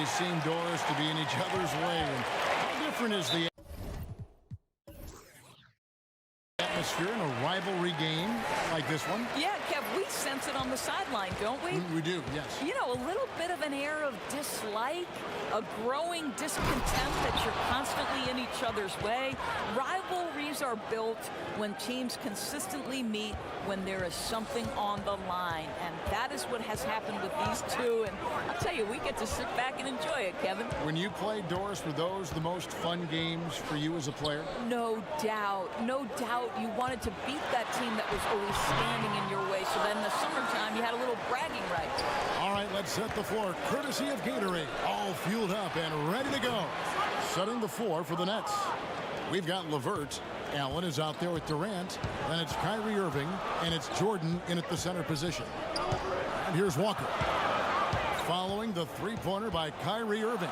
always seem, Doris, to be in each other's way. And how different is the atmosphere in a rivalry game like this one? Yeah, Kev, we sense it on the sideline, don't we? We do, yes. You know, a little bit of an air of dislike, a growing discontent that you're constantly in each other's way. Rivalries are built when teams consistently meet, when there is something on the line. And that is what has happened with these two. And I'll tell you, we get to sit back and enjoy it, Kevin. When you played, Doris, were those the most fun games for you as a player? No doubt. No doubt you wanted to beat that team that was always standing in your way. So then in the summertime, you had a little bragging rights. All right, let's set the floor. Courtesy of Gatorade. All fueled up and ready to go. Setting the floor for the Nets. We've got LeVert. Allen is out there with Durant. Then it's Kyrie Irving. And it's Jordan in at the center position. And here's Walker. Following the three-pointer by Kyrie Irving.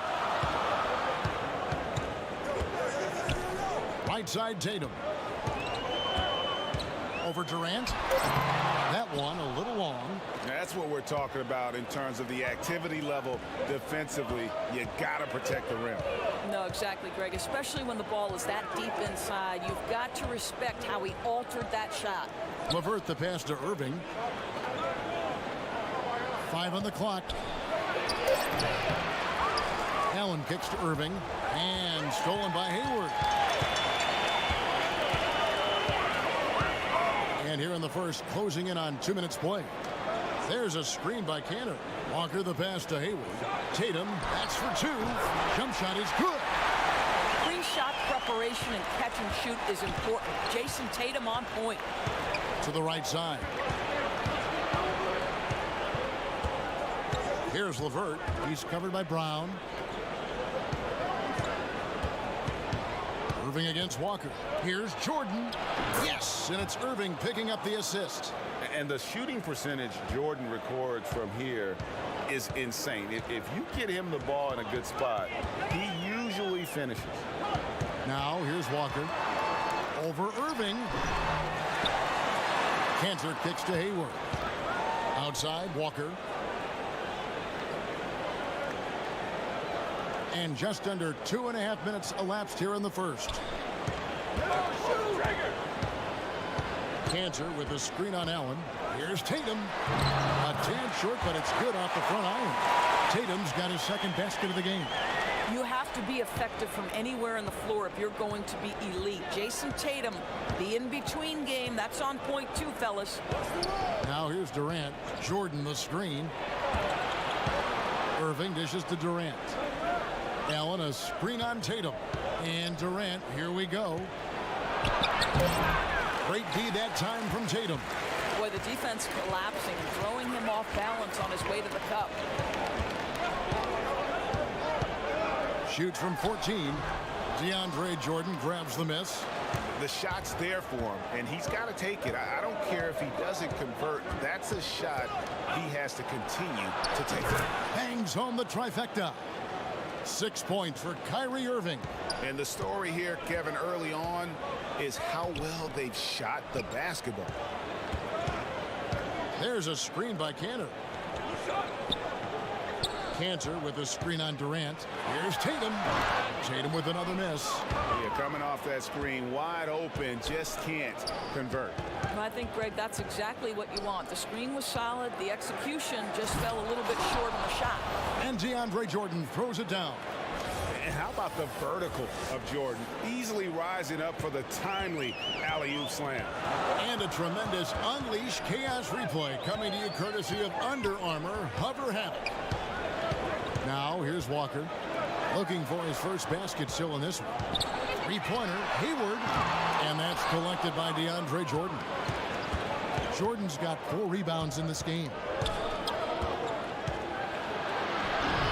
Right side Tatum. Over Durant. That one a little long. That's what we're talking about in terms of the activity level defensively. You got to protect the rim. No, exactly, Greg. Especially when the ball is that deep inside. You've got to respect how he altered that shot. LeVert the pass to Irving. 5 on the clock. Allen kicks to Irving. And stolen by Hayward. And here in the first, closing in on 2 minutes play. There's a screen by Cantor. Walker the pass to Hayward. Tatum, that's for 2. Jump shot is good. Pre-shot preparation and catch and shoot is important. Jason Tatum on point. To the right side. Here's LeVert. He's covered by Brown. Irving against Walker. Here's Jordan. Yes, and it's Irving picking up the assist. And the shooting percentage Jordan records from here is insane. If you get him the ball in a good spot, he usually finishes. Now here's Walker. Over Irving. Cantor kicks to Hayward. Outside, Walker. And just under 2.5 minutes elapsed here in the first. Cantor with a screen on Allen. Here's Tatum. A tad short, but it's good off the front iron. Tatum's got his second basket of the game. You have to be effective from anywhere on the floor if you're going to be elite. Jason Tatum, the in-between game, that's on point too, fellas. Now here's Durant. Jordan the screen. Irving dishes to Durant. Allen a screen on Tatum. And Durant, here we go. Great D that time from Tatum. Boy, the defense collapsing and throwing him off balance on his way to the cup. Shoots from 14. DeAndre Jordan grabs the miss. The shot's there for him, and he's got to take it. I don't care if he doesn't convert. That's a shot he has to continue to take. Hangs home the trifecta. 6 points for Kyrie Irving. And the story here, Kevin, early on is how well they've shot the basketball. There's a screen by Cantor. Cantor with a screen on Durant. Here's Tatum. Tatum with another miss. Yeah, coming off that screen wide open, just can't convert. Well, I think, Greg, that's exactly what you want. The screen was solid. The execution just fell a little bit short on the shot. And DeAndre Jordan throws it down. And how about the vertical of Jordan? Easily rising up for the timely alley-oop slam. And a tremendous Unleash Chaos replay coming to you courtesy of Under Armour Hover Havoc. Now here's Walker looking for his first basket still in this one. Three-pointer, Hayward, and that's collected by DeAndre Jordan. Jordan's got 4 rebounds in this game.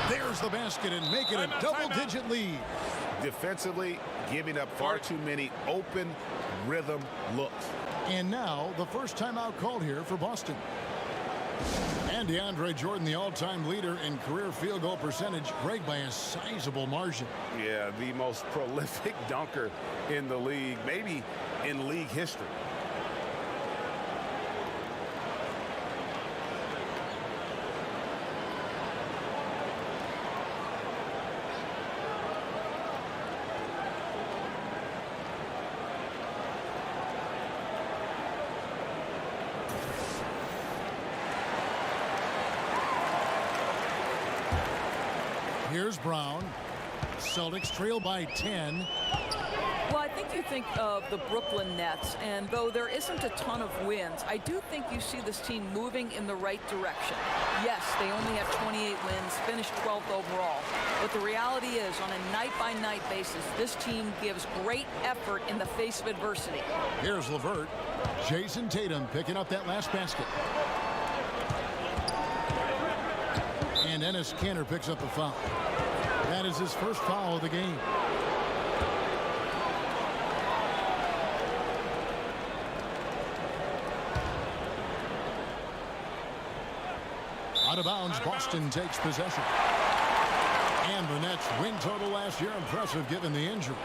There's the basket and making a double-digit lead. Defensively, giving up far too many open rhythm looks. And now the first timeout called here for Boston. And DeAndre Jordan, the all-time leader in career field goal percentage, Greg, by a sizable margin. Yeah, the most prolific dunker in the league, maybe in league history. Here's Brown. Celtics trail by 10. Well, I think you think of the Brooklyn Nets, and though there isn't a ton of wins, I do think you see this team moving in the right direction. Yes, they only have 28 wins, finished 12th overall. But the reality is, on a night-by-night basis, this team gives great effort in the face of adversity. Here's LeVert. Jason Tatum picking up that last basket. And Enes Kanter picks up the foul. That is his first foul of the game. Out of bounds, Boston takes possession. And the Nets win total last year impressive given the injuries.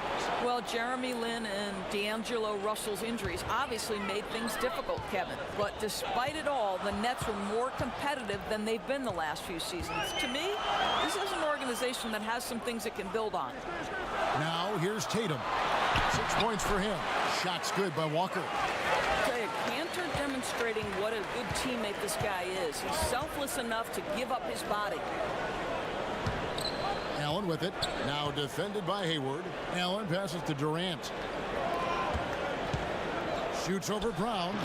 Well, Jeremy Lin and D'Angelo Russell's injuries obviously made things difficult, Kevin. But despite it all, the Nets were more competitive than they've been the last few seasons. To me, this is an organization that has some things it can build on. Now here's Tatum. 6 points for him. Shots good by Walker. Kanter demonstrating what a good teammate this guy is. He's selfless enough to give up his body. Allen with it. Now defended by Hayward. Allen passes to Durant. Shoots over Brown.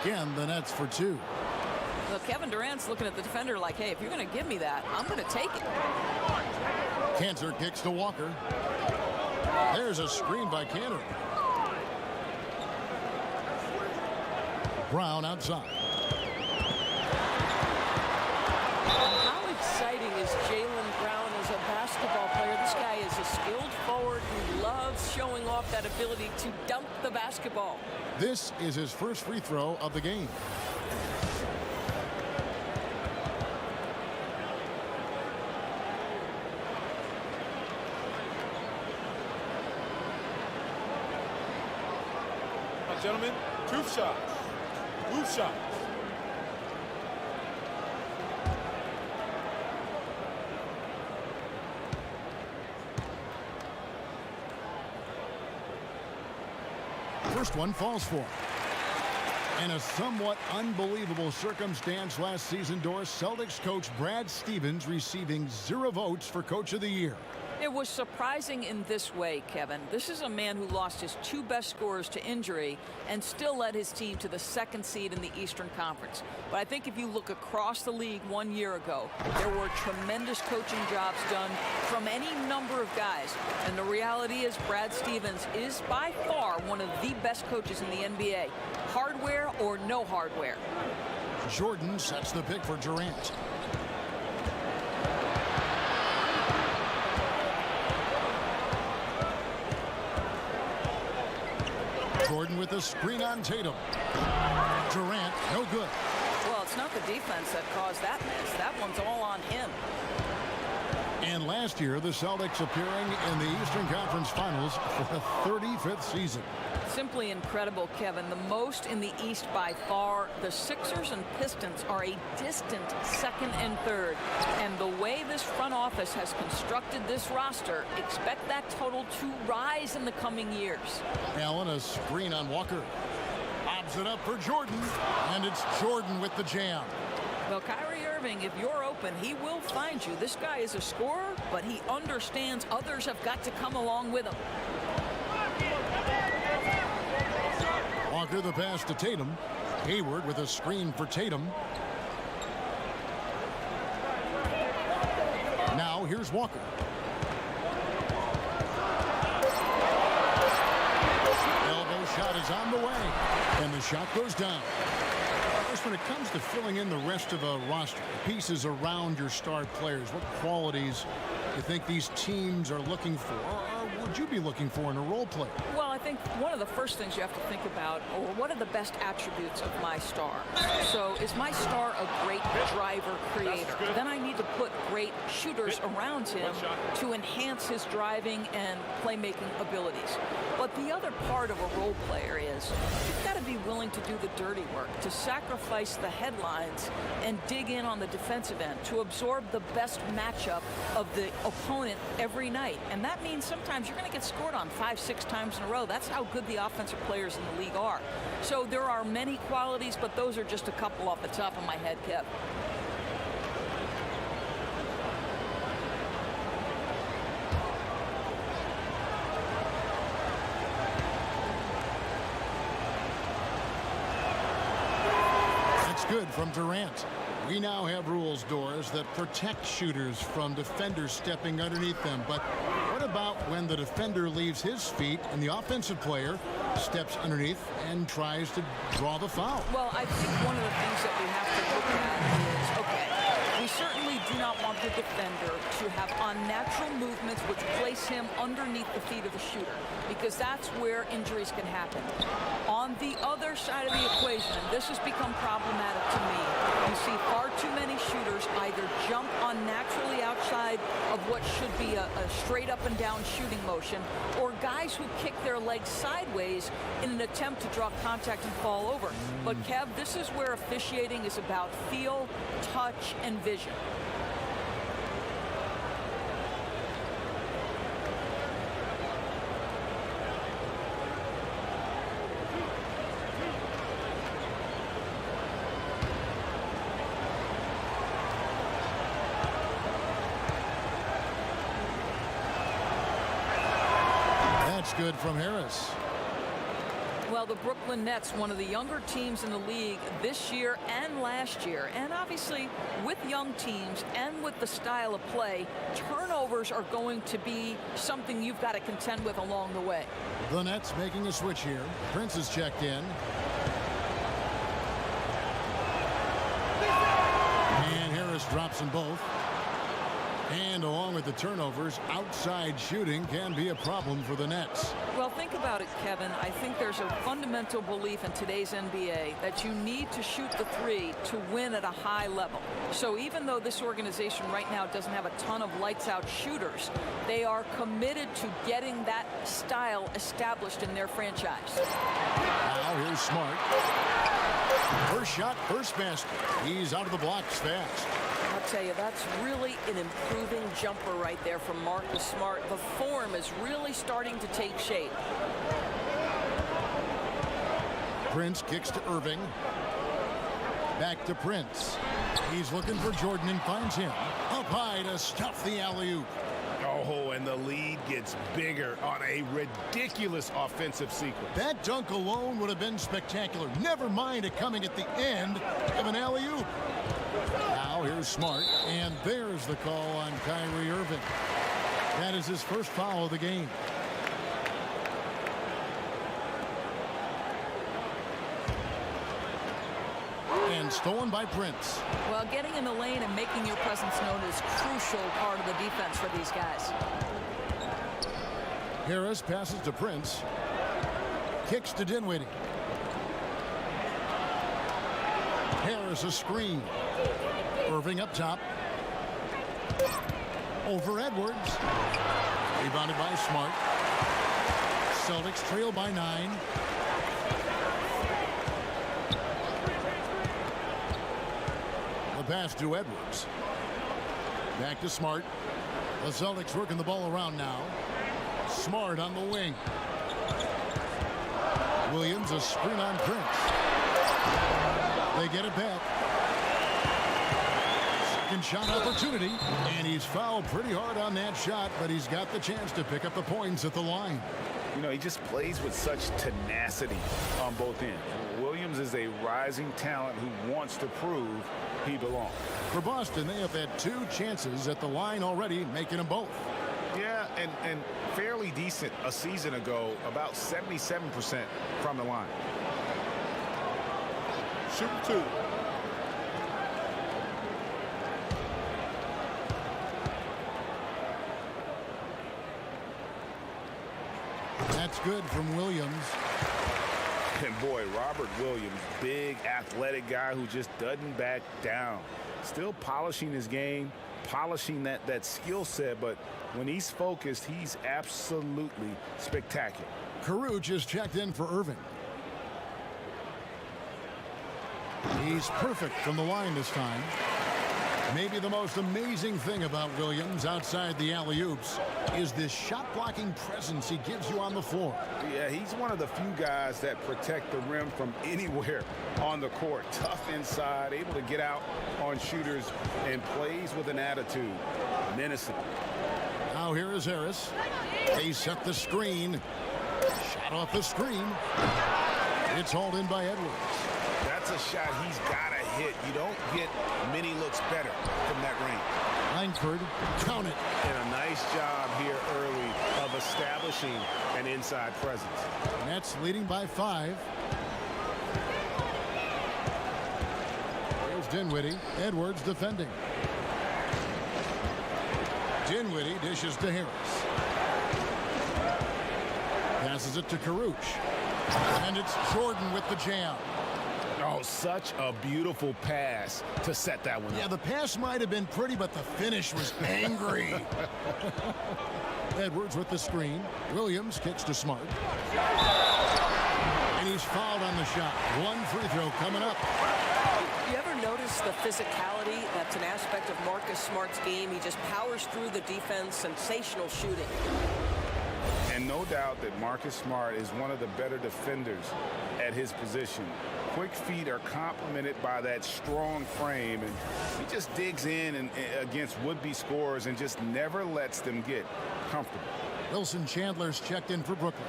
Again, the Nets for 2. Well, Kevin Durant's looking at the defender like, hey, if you're going to give me that, I'm going to take it. Kanter kicks to Walker. There's a screen by Kanter. Brown outside. How exciting is Jaylen Brown as a basketball player? This guy is a skilled forward who loves showing off that ability to dunk the basketball. This is his first free throw of the game. Gentlemen, 2 shots. 2 shots. First one falls for him. In a somewhat unbelievable circumstance last season, Doris, Celtics coach Brad Stevens receiving 0 votes for Coach of the Year. It was surprising in this way, Kevin. This is a man who lost his 2 best scorers to injury and still led his team to the 2nd seed in the Eastern Conference. But I think if you look across the league 1 year ago, there were tremendous coaching jobs done from any number of guys. And the reality is Brad Stevens is by far one of the best coaches in the NBA. Hardware or no hardware. Jordan sets the pick for Durant. Jordan with a screen on Tatum. Durant, no good. Well, it's not the defense that caused that miss. That one's all on him. And last year, the Celtics appearing in the Eastern Conference Finals for the 35th season. Simply incredible, Kevin. The most in the East by far. The Sixers and Pistons are a distant 2nd and 3rd. And the way this front office has constructed this roster, expect that total to rise in the coming years. Allen, a screen on Walker. Lobs it up for Jordan. And it's Jordan with the jam. Well, Kyrie Irving, if you're open, he will find you. This guy is a scorer, but he understands others have got to come along with him. Walker the pass to Tatum. Hayward with a screen for Tatum. Now here's Walker. Elbow shot is on the way. And the shot goes down. When it comes to filling in the rest of a roster, pieces around your star players, what qualities do you think these teams are looking for, or would you be looking for in a role player? Well, I think one of the first things you have to think about, or what are the best attributes of my star? So is my star a great driver creator? Then I need to put great shooters around him to enhance his driving and playmaking abilities. But the other part of a role player is you've got to be willing to do the dirty work, to sacrifice the headlines and dig in on the defensive end, to absorb the best matchup of the opponent every night. And that means sometimes you're going to get scored on 5-6 times in a row. That's how good the offensive players in the league are. So there are many qualities, but those are just a couple off the top of my head, Kev. good from Durant. We now have rules, Doors, that protect shooters from defenders stepping underneath them. But what about when the defender leaves his feet and the offensive player steps underneath and tries to draw the foul? Well, I think one of the things that we have to look at is, okay, we certainly do not want the defender to have unnatural movements which place him underneath the feet of the shooter, because that's where injuries can happen. On the other side of the equation, and this has become problematic to me, you see far too many shooters either jump unnaturally outside of what should be a straight up and down shooting motion, or guys who kick their legs sideways in an attempt to draw contact and fall over. But Kev, this is where officiating is about feel, touch, and vision. That's good from Harris. Well, the Brooklyn Nets, one of the younger teams in the league this year and last year. And obviously, with young teams and with the style of play, turnovers are going to be something you've got to contend with along the way. The Nets making a switch here. Prince is checked in. And Harris drops them both. And along with the turnovers, outside shooting can be a problem for the Nets. Well, think about it, Kevin. I think there's a fundamental belief in today's NBA that you need to shoot the three to win at a high level. So even though this organization right now doesn't have a ton of lights-out shooters, they are committed to getting that style established in their franchise. Now here's Smart. First shot, first basket. He's out of the blocks fast. I'll tell you, that's really an improving jumper right there from Marcus Smart. The form is really starting to take shape. Prince kicks to Irving. Back to Prince. He's looking for Jordan and finds him. Up high to stuff the alley-oop. Oh, and the lead gets bigger on a ridiculous offensive sequence. That dunk alone would have been spectacular. Never mind it coming at the end of an alley-oop. Now here's Smart, and there's the call on Kyrie Irving. That is his first foul of the game. And stolen by Prince. Well, getting in the lane and making your presence known is a crucial part of the defense for these guys. Harris passes to Prince. Kicks to Dinwiddie. Harris a screen. Irving up top. Over Edwards. Rebounded by Smart. Celtics trail by 9. The pass to Edwards. Back to Smart. The Celtics working the ball around now. Smart on the wing. Williams a screen on Prince. They get it back. Second shot opportunity, and he's fouled pretty hard on that shot, but he's got the chance to pick up the points at the line. You know, he just plays with such tenacity on both ends. Williams is a rising talent who wants to prove he belongs. For Boston, they have had 2 chances at the line already, making them both. Yeah, and fairly decent a season ago, about 77% from the line. Shoot 2. That's good from Williams. And boy, Robert Williams, big athletic guy who just doesn't back down. Still polishing his game, polishing that skill set, but when he's focused, he's absolutely spectacular. Caruth just checked in for Irving. He's perfect from the line this time. Maybe the most amazing thing about Williams outside the alley-oops is this shot-blocking presence he gives you on the floor. Yeah, he's one of the few guys that protect the rim from anywhere on the court. Tough inside, able to get out on shooters, and plays with an attitude. Menacing. Now here is Harris. They set the screen. Shot off the screen. It's hauled in by Edwards. That's That's a shot he's got to hit. You don't get many looks better from that range. Langford, count it. And a nice job here early of establishing an inside presence. Nets leading by 5. Here's Dinwiddie. Edwards defending. Dinwiddie dishes to Harris. Passes it to Karuch. And it's Jordan with the jam. Oh, such a beautiful pass to set that one up. Yeah, the pass might have been pretty, but the finish was angry. Edwards with the screen. Williams kicks to Smart. And he's fouled on the shot. One free throw coming up. You ever notice the physicality? That's an aspect of Marcus Smart's game. He just powers through the defense. Sensational shooting. And no doubt that Marcus Smart is one of the better defenders at his position. Quick feet are complemented by that strong frame, and he just digs in and against would-be scorers and just never lets them get comfortable. Wilson Chandler's checked in for Brooklyn.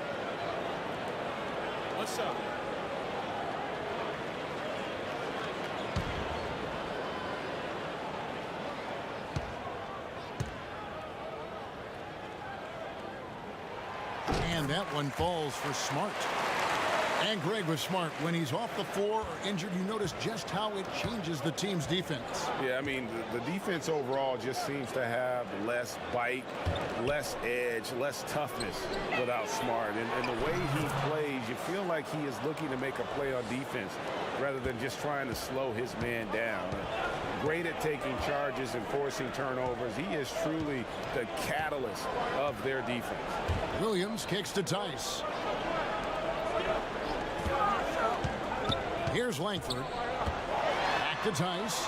What's up? And that one falls for Smart. And Greg was smart. When he's off the floor or injured, you notice just how it changes the team's defense. Yeah, I mean, the defense overall just seems to have less bite, less edge, less toughness without Smart. And the way he plays, you feel like he is looking to make a play on defense rather than just trying to slow his man down. Great at taking charges and forcing turnovers. He is truly the catalyst of their defense. Williams kicks to Tice. Here's Langford. Back to Tice.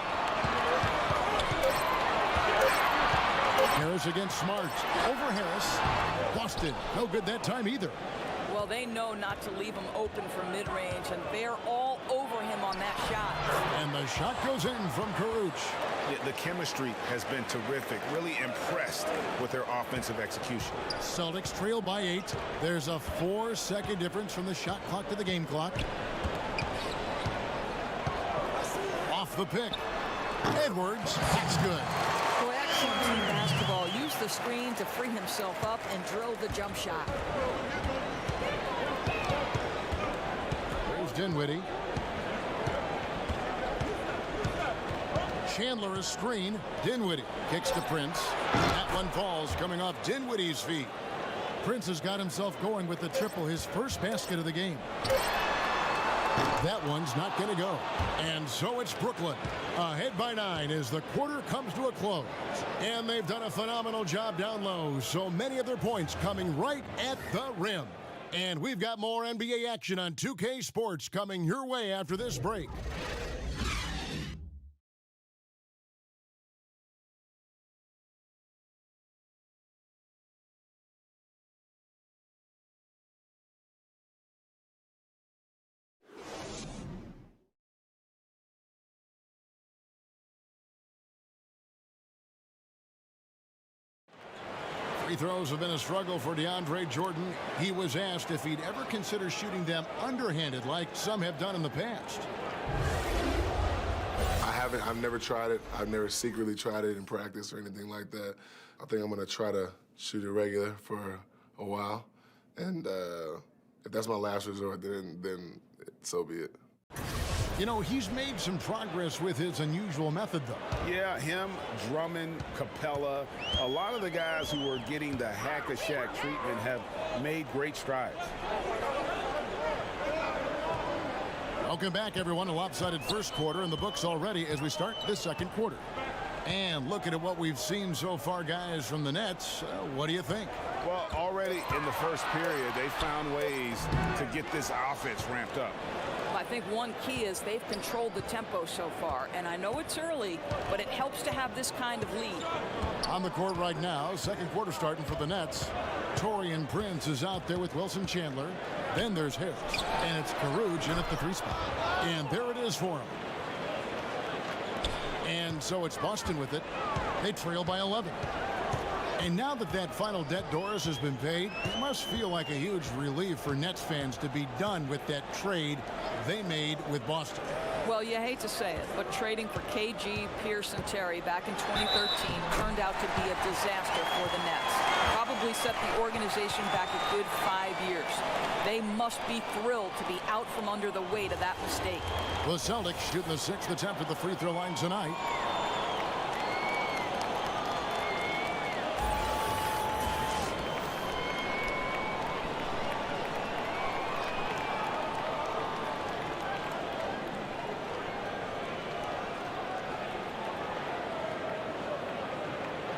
Harris against Smart. Over Harris. Boston. No good that time either. Well, they know not to leave him open for mid-range, and they're all over him on that shot. And the shot goes in from Karuch. The chemistry has been terrific. Really impressed with their offensive execution. Celtics trail by 8. There's a 4-second difference from the shot clock to the game clock. Off the pick. Edwards. That's good. Well, excellent team basketball. Use the screen to free himself up and drill the jump shot. There's Dinwiddie. Chandler a screen. Dinwiddie kicks to Prince. That one falls coming off Dinwiddie's feet. Prince has got himself going with the triple, his first basket of the game. That one's not going to go. And so it's Brooklyn ahead by 9 as the quarter comes to a close. And they've done a phenomenal job down low. So many of their points coming right at the rim. And we've got more NBA action on 2K Sports coming your way after this break. Free throws have been a struggle for DeAndre Jordan. He was asked if he'd ever consider shooting them underhanded like some have done in the past. I haven't. I've never tried it. I've never secretly tried it in practice or anything like that. I think I'm going to try to shoot it regular for a while. And if that's my last resort, then so be it. You know, he's made some progress with his unusual method, though. Yeah, him, Drummond, Capella, a lot of the guys who are getting the hack-a-shack treatment have made great strides. Welcome back, everyone. A lopsided first quarter in the books already as we start the second quarter. And looking at what we've seen so far, guys, from the Nets, what do you think? Well, already in the first period, they found ways to get this offense ramped up. I think one key is they've controlled the tempo so far, and I know it's early, but it helps to have this kind of lead. On the court right now, second quarter starting for the Nets. Taurean Prince is out there with Wilson Chandler. Then there's Harris, and it's Karuch in at the 3 spot. And there it is for him. And so it's Boston with it. They trail by 11. And now that that final debt Doris has been paid, it must feel like a huge relief for Nets fans to be done with that trade they made with Boston. Well, you hate to say it, but trading for KG, Pierce, and Terry back in 2013 turned out to be a disaster for the Nets. Probably set the organization back a good 5 years. They must be thrilled to be out from under the weight of that mistake. The Celtics shooting the 6th attempt at the free throw line tonight.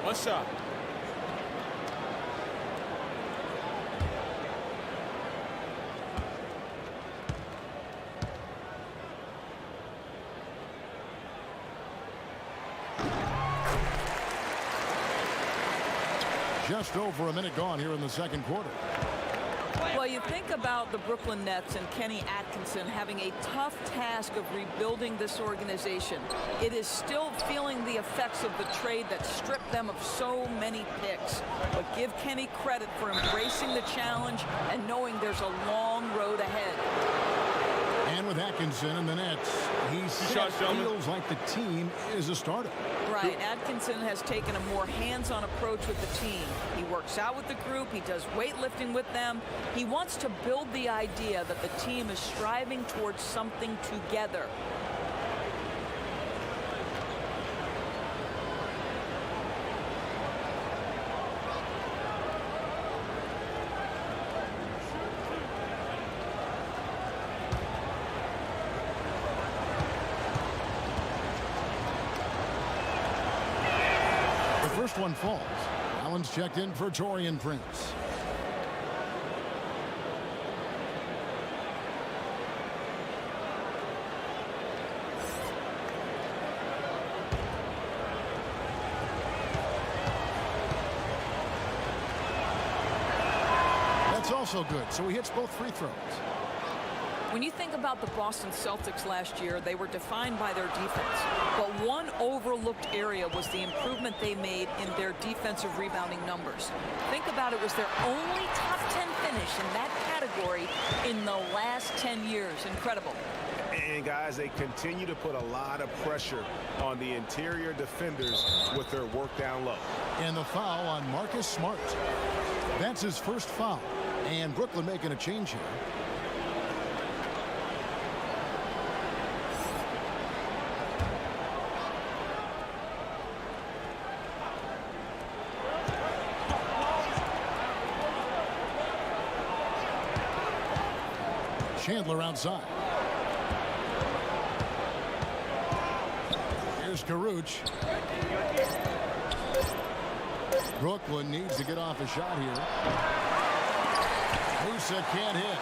One shot. Just over a minute gone here in the second quarter. Well, you think about the Brooklyn Nets and Kenny Atkinson having a tough task of rebuilding this organization. It is still feeling the effects of the trade that stripped them of so many picks. But give Kenny credit for embracing the challenge and knowing there's a long road ahead. And with Atkinson and the Nets, he feels like the team is a starter. Right. Atkinson has taken a more hands-on approach with the team. He works out with the group. He does weightlifting with them. He wants to build the idea that the team is striving towards something together. First one falls. Allen's checked in for Taurean Prince. That's also good, so he hits both free throws. When you think about the Boston Celtics last year, they were defined by their defense. But one overlooked area was the improvement they made in their defensive rebounding numbers. Think about it, was their only top 10 finish in that category in the last 10 years. Incredible. And guys, they continue to put a lot of pressure on the interior defenders with their work down low. And the foul on Marcus Smart. That's his first foul. And Brooklyn making a change here. Chandler outside. Here's Karuch. Brooklyn needs to get off a shot here. Musa can't hit.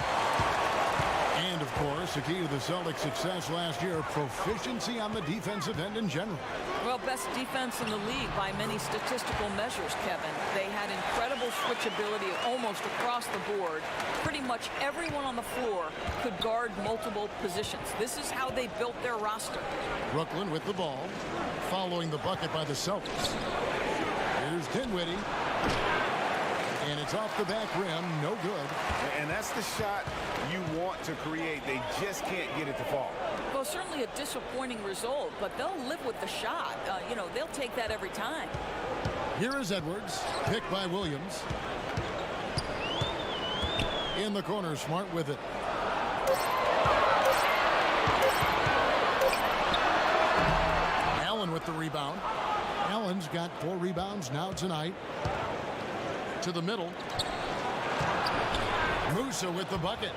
And, of course, the key to the Celtics' success last year, proficiency on the defensive end in general. Well, best defense in the league by many statistical measures, Kevin. They had incredible switchability almost across the board. Pretty much everyone on the floor could guard multiple positions. This is how they built their roster. Brooklyn with the ball, following the bucket by the Celtics. Here's Dinwiddie. And it's off the back rim, no good. And that's the shot you want to create. They just can't get it to fall. Well, certainly a disappointing result, but they'll live with the shot. You know, they'll take that every time. Here is Edwards, picked by Williams. In the corner, Smart with it. Allen with the rebound. Allen's got 4 rebounds now tonight. To the middle. Musa with the bucket.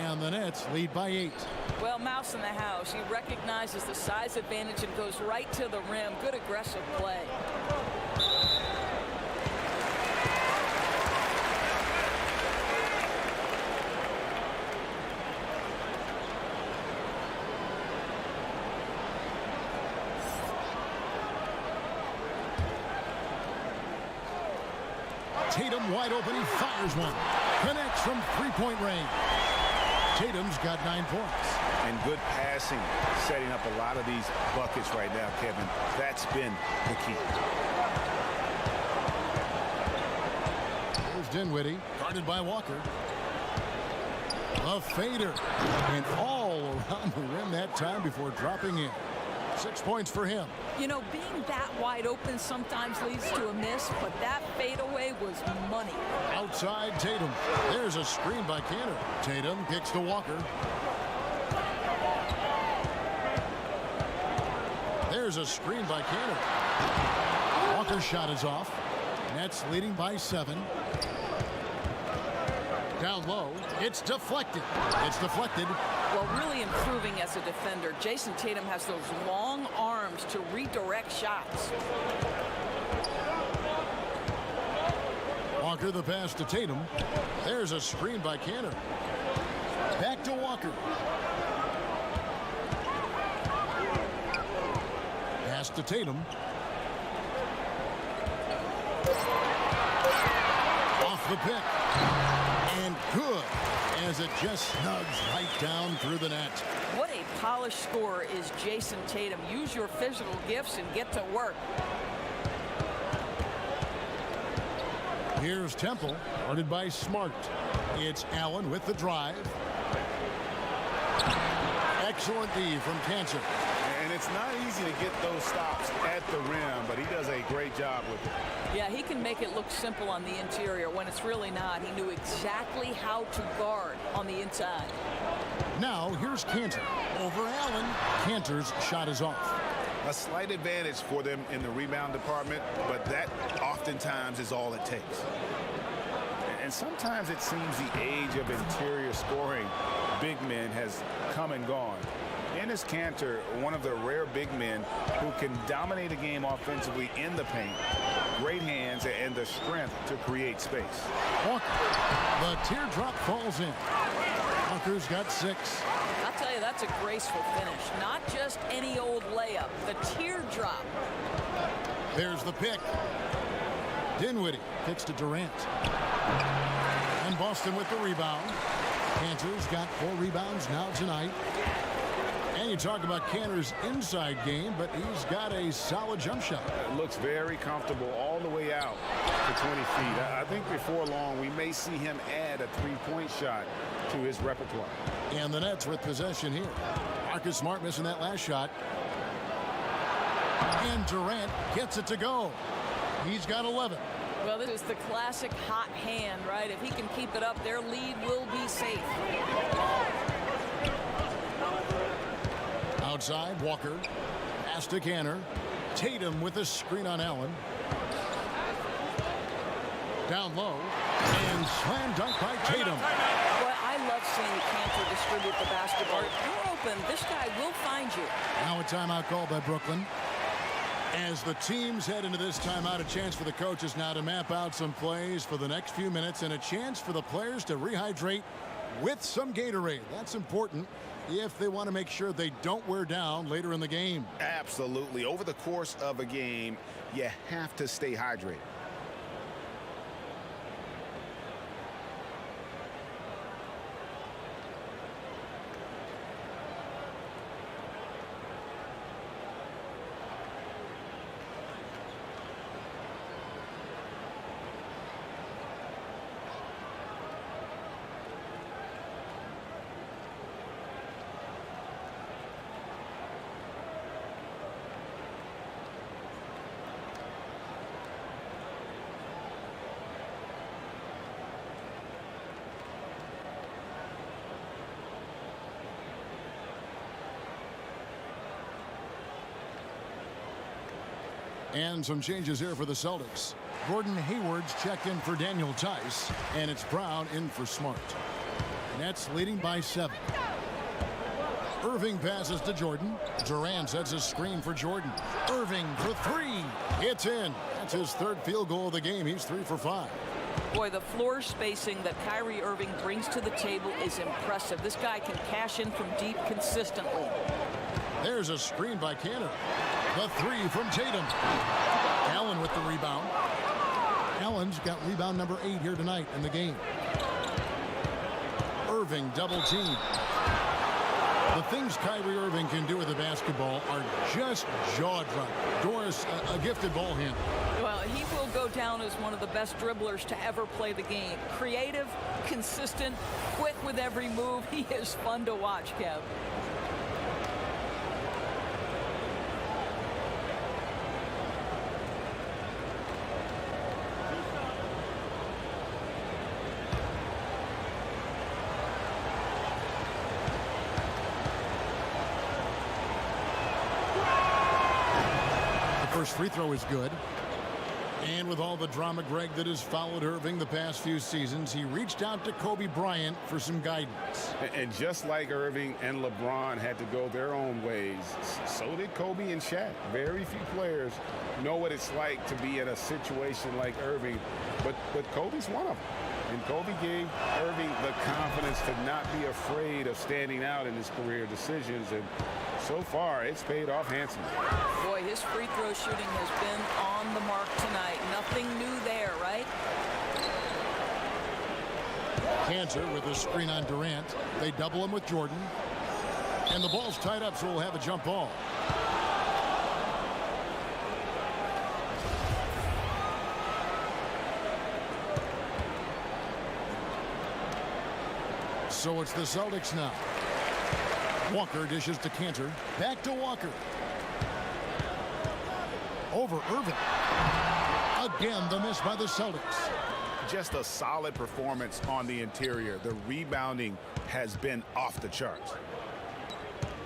And the Nets lead by 8. Well, Mouse in the house. He recognizes the size advantage and goes right to the rim. Good aggressive play. Tatum wide open, he fires one. Connects from three-point range. Tatum's got 9 points. And good passing, setting up a lot of these buckets right now, Kevin. That's been the key. Dinwiddie, guarded by Walker. A fader. And all around the rim that time before dropping in. 6 points for him. You know, being that wide open sometimes leads to a miss, but that fadeaway was money. Outside Tatum. There's a screen by Cantor. Tatum kicks to Walker. There's a screen by Cantor. Walker's shot is off. Nets leading by 7. Down low. It's deflected. It's deflected. Well, really improving as a defender. Jason Tatum has those long arms to redirect shots. Walker the pass to Tatum. There's a screen by Cantor. Back to Walker. Pass to Tatum. Off the pick. And good, as it just snugs right down through the net. What a polished scorer is Jason Tatum. Use your physical gifts and get to work. Here's Temple, guarded by Smart. It's Allen with the drive. Excellent D from Cantor. And it's not easy to get those stops at the rim, but he does a great job with it. Yeah, he can make it look simple on the interior when it's really not. He knew exactly how to guard on the inside. Now here's Cantor over Allen. Cantor's shot is off. A slight advantage for them in the rebound department, but that oftentimes is all it takes. And sometimes it seems the age of interior scoring big men has come and gone. Enes Kanter, one of the rare big men who can dominate a game offensively in the paint. Great hands and the strength to create space. Walker. The teardrop falls in. Walker's got 6. I'll tell you, that's a graceful finish. Not just any old layup. The teardrop. There's the pick. Dinwiddie kicks to Durant. And Boston with the rebound. Cantor's got 4 rebounds now tonight. And you talk about Cantor's inside game, but he's got a solid jump shot. It looks very comfortable all the way out to 20 feet. I think before long we may see him add a 3-point shot to his repertoire. And the Nets with possession here. Marcus Smart missing that last shot. And Durant gets it to go. He's got 11. Well, this is the classic hot hand, right? If he can keep it up, their lead will be safe. Outside, Walker. Pass to Cantor. Tatum with a screen on Allen. Down low. And slam dunk by Tatum. Boy, I love seeing Cantor distribute the basketball. If you're open, this guy will find you. Now a timeout called by Brooklyn. As the teams head into this timeout, a chance for the coaches now to map out some plays for the next few minutes and a chance for the players to rehydrate with some Gatorade. That's important if they want to make sure they don't wear down later in the game. Absolutely. Over the course of a game, you have to stay hydrated. And some changes here for the Celtics. Gordon Hayward's checked in for Daniel Tice, and it's Brown in for Smart. Nets leading by 7. Irving passes to Jordan. Durant sets a screen for Jordan. Irving for 3. It's in. That's his 3rd field goal of the game. He's 3 for 5. Boy, the floor spacing that Kyrie Irving brings to the table is impressive. This guy can cash in from deep consistently. There's a screen by Cantor. The 3 from Tatum. Allen with the rebound. Allen's got rebound number 8 here tonight in the game. Irving double team. The things Kyrie Irving can do with the basketball are just jaw-dropping. Doris, a gifted ball handler. Well, he will go down as one of the best dribblers to ever play the game. Creative, consistent, quick with every move. He is fun to watch, Kev. First free throw is good. And with all the drama, Greg, that has followed Irving the past few seasons, he reached out to Kobe Bryant for some guidance. And just like Irving and LeBron had to go their own ways, so did Kobe and Shaq. Very few players know what it's like to be in a situation like Irving, but Kobe's one of them. And Kobe gave Irving the confidence to not be afraid of standing out in his career decisions, and so far it's paid off handsomely. Boy, his free throw shooting has been on the mark tonight. Nothing new there, right? Cantor with a screen on Durant. They double him with Jordan. And the ball's tied up, so we'll have a jump ball. So it's the Celtics now. Walker dishes to Cantor. Back to Walker. Over Irving. Again, the miss by the Celtics. Just a solid performance on the interior. The rebounding has been off the charts.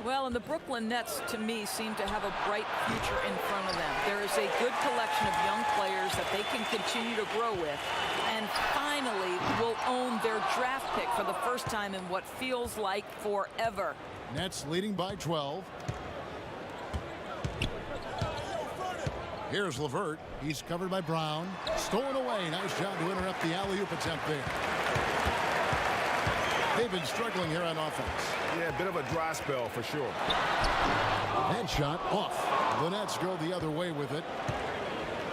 Well, and the Brooklyn Nets, to me, seem to have a bright future in front of them. There is a good collection of young players that they can continue to grow with, and finally will own their draft pick for the first time in what feels like forever. Nets leading by 12. Here's LeVert. He's covered by Brown. Stolen away. Nice job to interrupt the alley-oop attempt there. They've been struggling here on offense. Yeah, a bit of a dry spell for sure. That shot off. The Nets go the other way with it.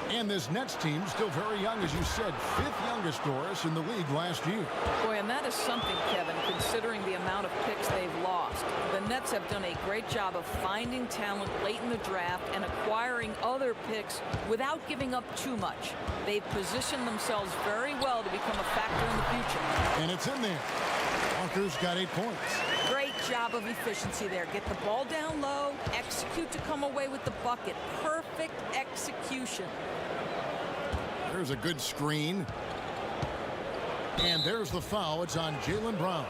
And this Nets team, still very young, as you said, fifth youngest, Doris, in the league last year. Boy, and that is something, Kevin, considering the amount of picks they've lost. The Nets have done a great job of finding talent late in the draft and acquiring other picks without giving up too much. They've positioned themselves very well to become a factor in the future. And it's in there. Walker's got 8 points. Great job of efficiency there. Get the ball down low, execute to come away with the bucket. Perfect execution. There's a good screen. And there's the foul. It's on Jaylen Brown.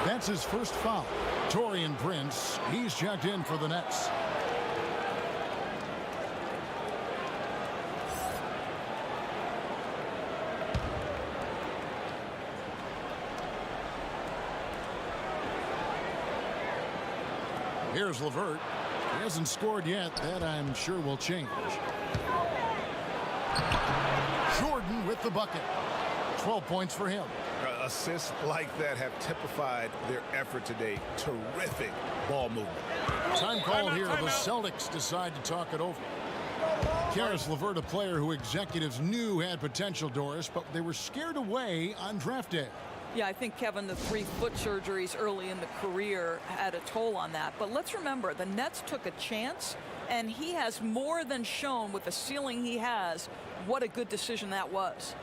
That's his first foul. Taurean Prince, he's checked in for the Nets. Here's LeVert. He hasn't scored yet. That, I'm sure, will change. Jordan with the bucket. 12 points for him. Assists like that have typified their effort today. Terrific ball movement. Time called here. The Celtics decide to talk it over. Karis LeVert, a player who executives knew had potential, Doris, but they were scared away on draft day. Yeah, I think, Kevin, the 3 foot surgeries early in the career had a toll on that. But let's remember, the Nets took a chance, and he has more than shown with the ceiling he has what a good decision that was.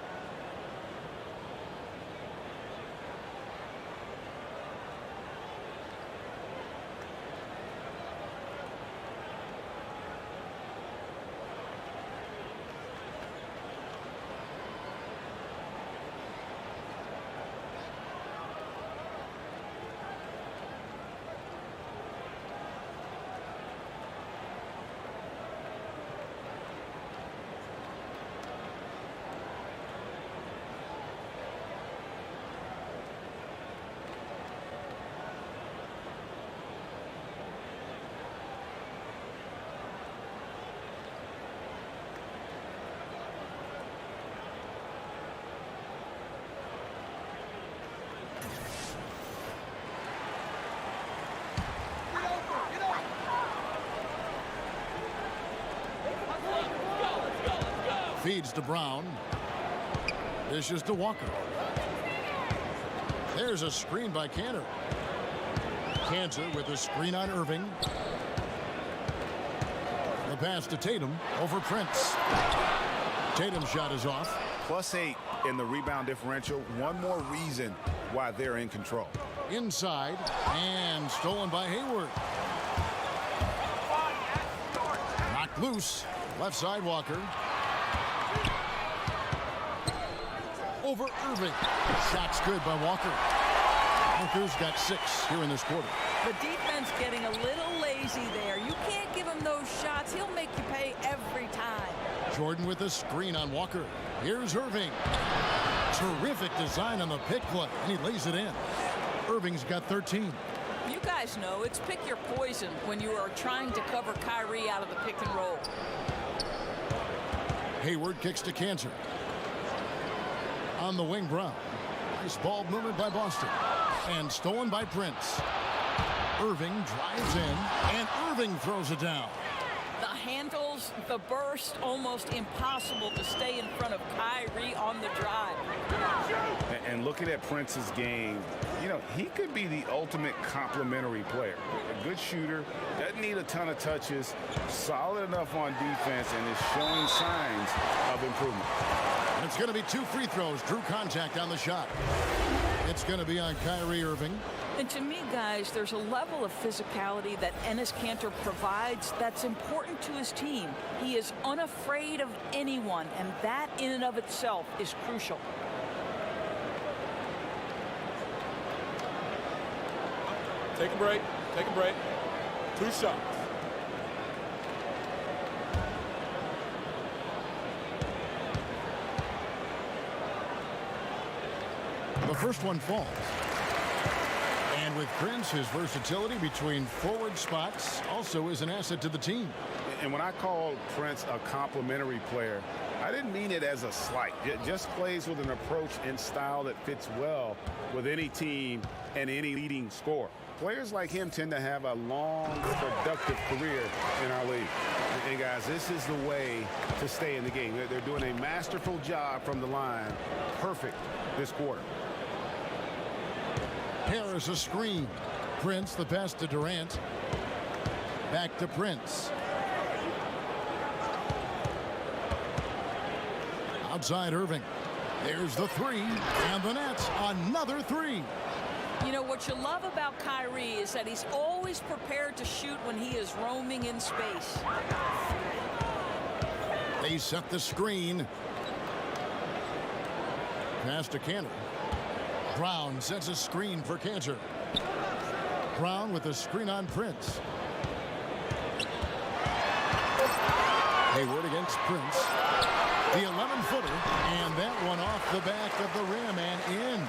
Feeds to Brown. Dishes to Walker. There's a screen by Cantor. Kanter with a screen on Irving. The pass to Tatum over Prince. Tatum's shot is off. +8 in the rebound differential. One more reason why they're in control. Inside and stolen by Hayward. Knocked loose. Left side Walker. Over Irving. Shot's good by Walker. Walker's got 6 here in this quarter. The defense getting a little lazy there. You can't give him those shots. He'll make you pay every time. Jordan with a screen on Walker. Here's Irving. Terrific design on the pick play, and he lays it in. Irving's got 13. You guys know it's pick your poison when you are trying to cover Kyrie out of the pick and roll. Hayward kicks to Kanter. On the wing, Brown. Nice ball movement by Boston. And stolen by Prince. Irving drives in, and Irving throws it down. The handles, the burst, almost impossible to stay in front of Kyrie on the drive. And looking at Prince's game, you know, he could be the ultimate complementary player. A good shooter, doesn't need a ton of touches, solid enough on defense, and is showing signs of improvement. And it's going to be 2 free throws. Drew contact on the shot. It's going to be on Kyrie Irving. And to me, guys, there's a level of physicality that Enes Kanter provides that's important to his team. He is unafraid of anyone, and that in and of itself is crucial. Take a break. Take a break. 2 shots. The first one falls. And with Prince, his versatility between forward spots also is an asset to the team. And when I called Prince a complimentary player, I didn't mean it as a slight. It just plays with an approach and style that fits well with any team and any leading scorer. Players like him tend to have a long, productive career in our league. And guys, this is the way to stay in the game. They're doing a masterful job from the line. Perfect this quarter. Harris a screen. Prince the pass to Durant. Back to Prince. Outside Irving. There's the 3 and the net. Another 3. You know, what you love about Kyrie is that he's always prepared to shoot when he is roaming in space. They set the screen. Pass to Kanter. Brown sets a screen for Kanter. Brown with a screen on Prince. Hayward against Prince. The 11-footer, and that one off the back of the rim and in.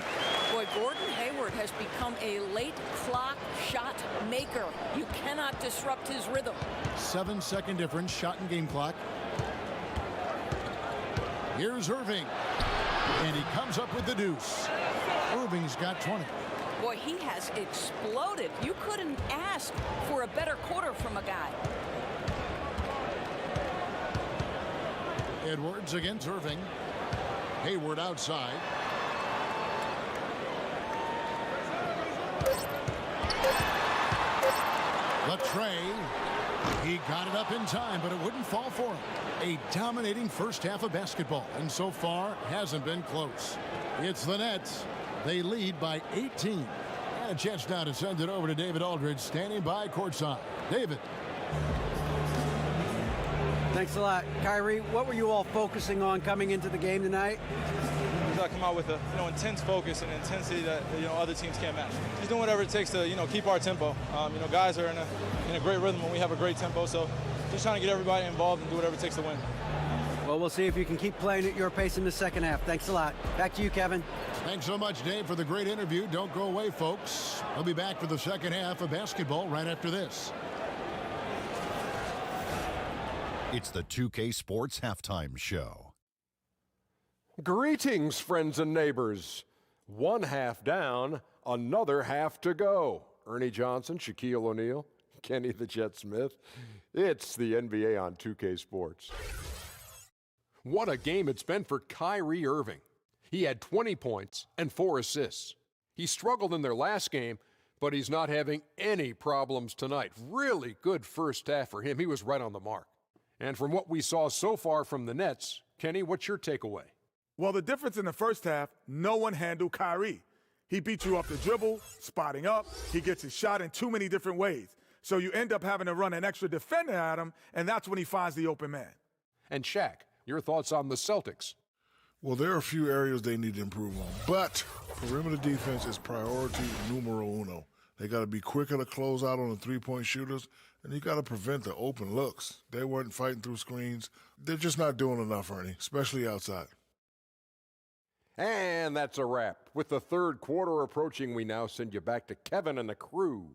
Boy, Gordon Hayward has become a late clock shot maker. You cannot disrupt his rhythm. 7-second difference, shot and game clock. Here's Irving, and he comes up with the deuce. Irving's got 20. Boy, he has exploded. You couldn't ask for a better quarter from a guy. Edwards against Irving. Hayward outside. Latrey. He got it up in time, but it wouldn't fall for him. A dominating first half of basketball, and so far hasn't been close. It's the Nets. They lead by 18. And a chance now to send it over to David Aldridge, standing by courtside. David. Thanks a lot. Kyrie, what were you all focusing on coming into the game tonight? I come out with a intense focus and intensity that other teams can't match. Just doing whatever it takes to keep our tempo. Guys are in a great rhythm when we have a great tempo, so just trying to get everybody involved and do whatever it takes to win. Well, we'll see if you can keep playing at your pace in the second half. Thanks a lot. Back to you, Kevin. Thanks so much, Dave, for the great interview. Don't go away, folks. We'll be back for the second half of basketball right after this. It's the 2K Sports Halftime Show. Greetings, friends and neighbors. One half down, another half to go. Ernie Johnson, Shaquille O'Neal, Kenny the Jet Smith. It's the NBA on 2K Sports. What a game it's been for Kyrie Irving. He had 20 points and 4 assists. He struggled in their last game, but he's not having any problems tonight. Really good first half for him. He was right on the mark. And from what we saw so far from the Nets, Kenny, what's your takeaway? Well, the difference in the first half, no one handled Kyrie. He beat you off the dribble, spotting up. He gets his shot in too many different ways. So you end up having to run an extra defender at him, and that's when he finds the open man. And Shaq, your thoughts on the Celtics? Well, there are a few areas they need to improve on, but perimeter defense is priority numero uno. They got to be quicker to close out on the three-point shooters, and you got to prevent the open looks. They weren't fighting through screens. They're just not doing enough, Ernie, especially outside. And that's a wrap. With the third quarter approaching, we now send you back to Kevin and the crew.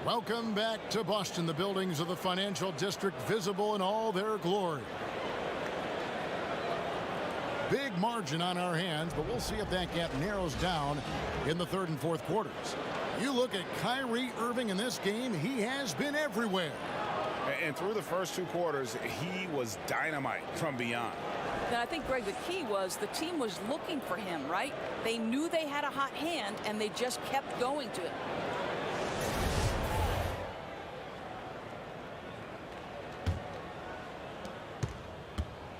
Welcome back to Boston, the buildings of the financial district visible in all their glory. Big margin on our hands, but we'll see if that gap narrows down in the third and fourth quarters. You look at Kyrie Irving in this game, he has been everywhere. And through the first 2 quarters, he was dynamite from beyond. And I think, Greg, the key was the team was looking for him, right? They knew they had a hot hand, and they just kept going to it.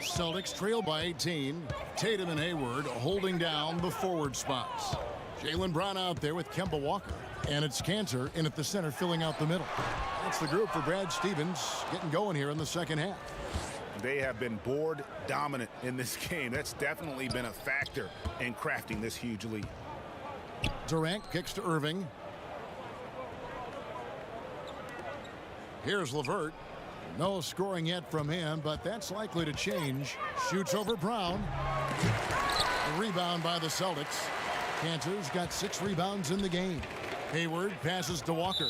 Celtics trail by 18. Tatum and Hayward holding down the forward spots. Jaylen Brown out there with Kemba Walker. And it's Cantor in at the center filling out the middle. That's the group for Brad Stevens getting going here in the second half. They have been board dominant in this game. That's definitely been a factor in crafting this huge lead. Durant kicks to Irving. Here's LeVert. No scoring yet from him, but that's likely to change. Shoots over Brown. A rebound by the Celtics. Cantor's got 6 rebounds in the game. Hayward passes to Walker.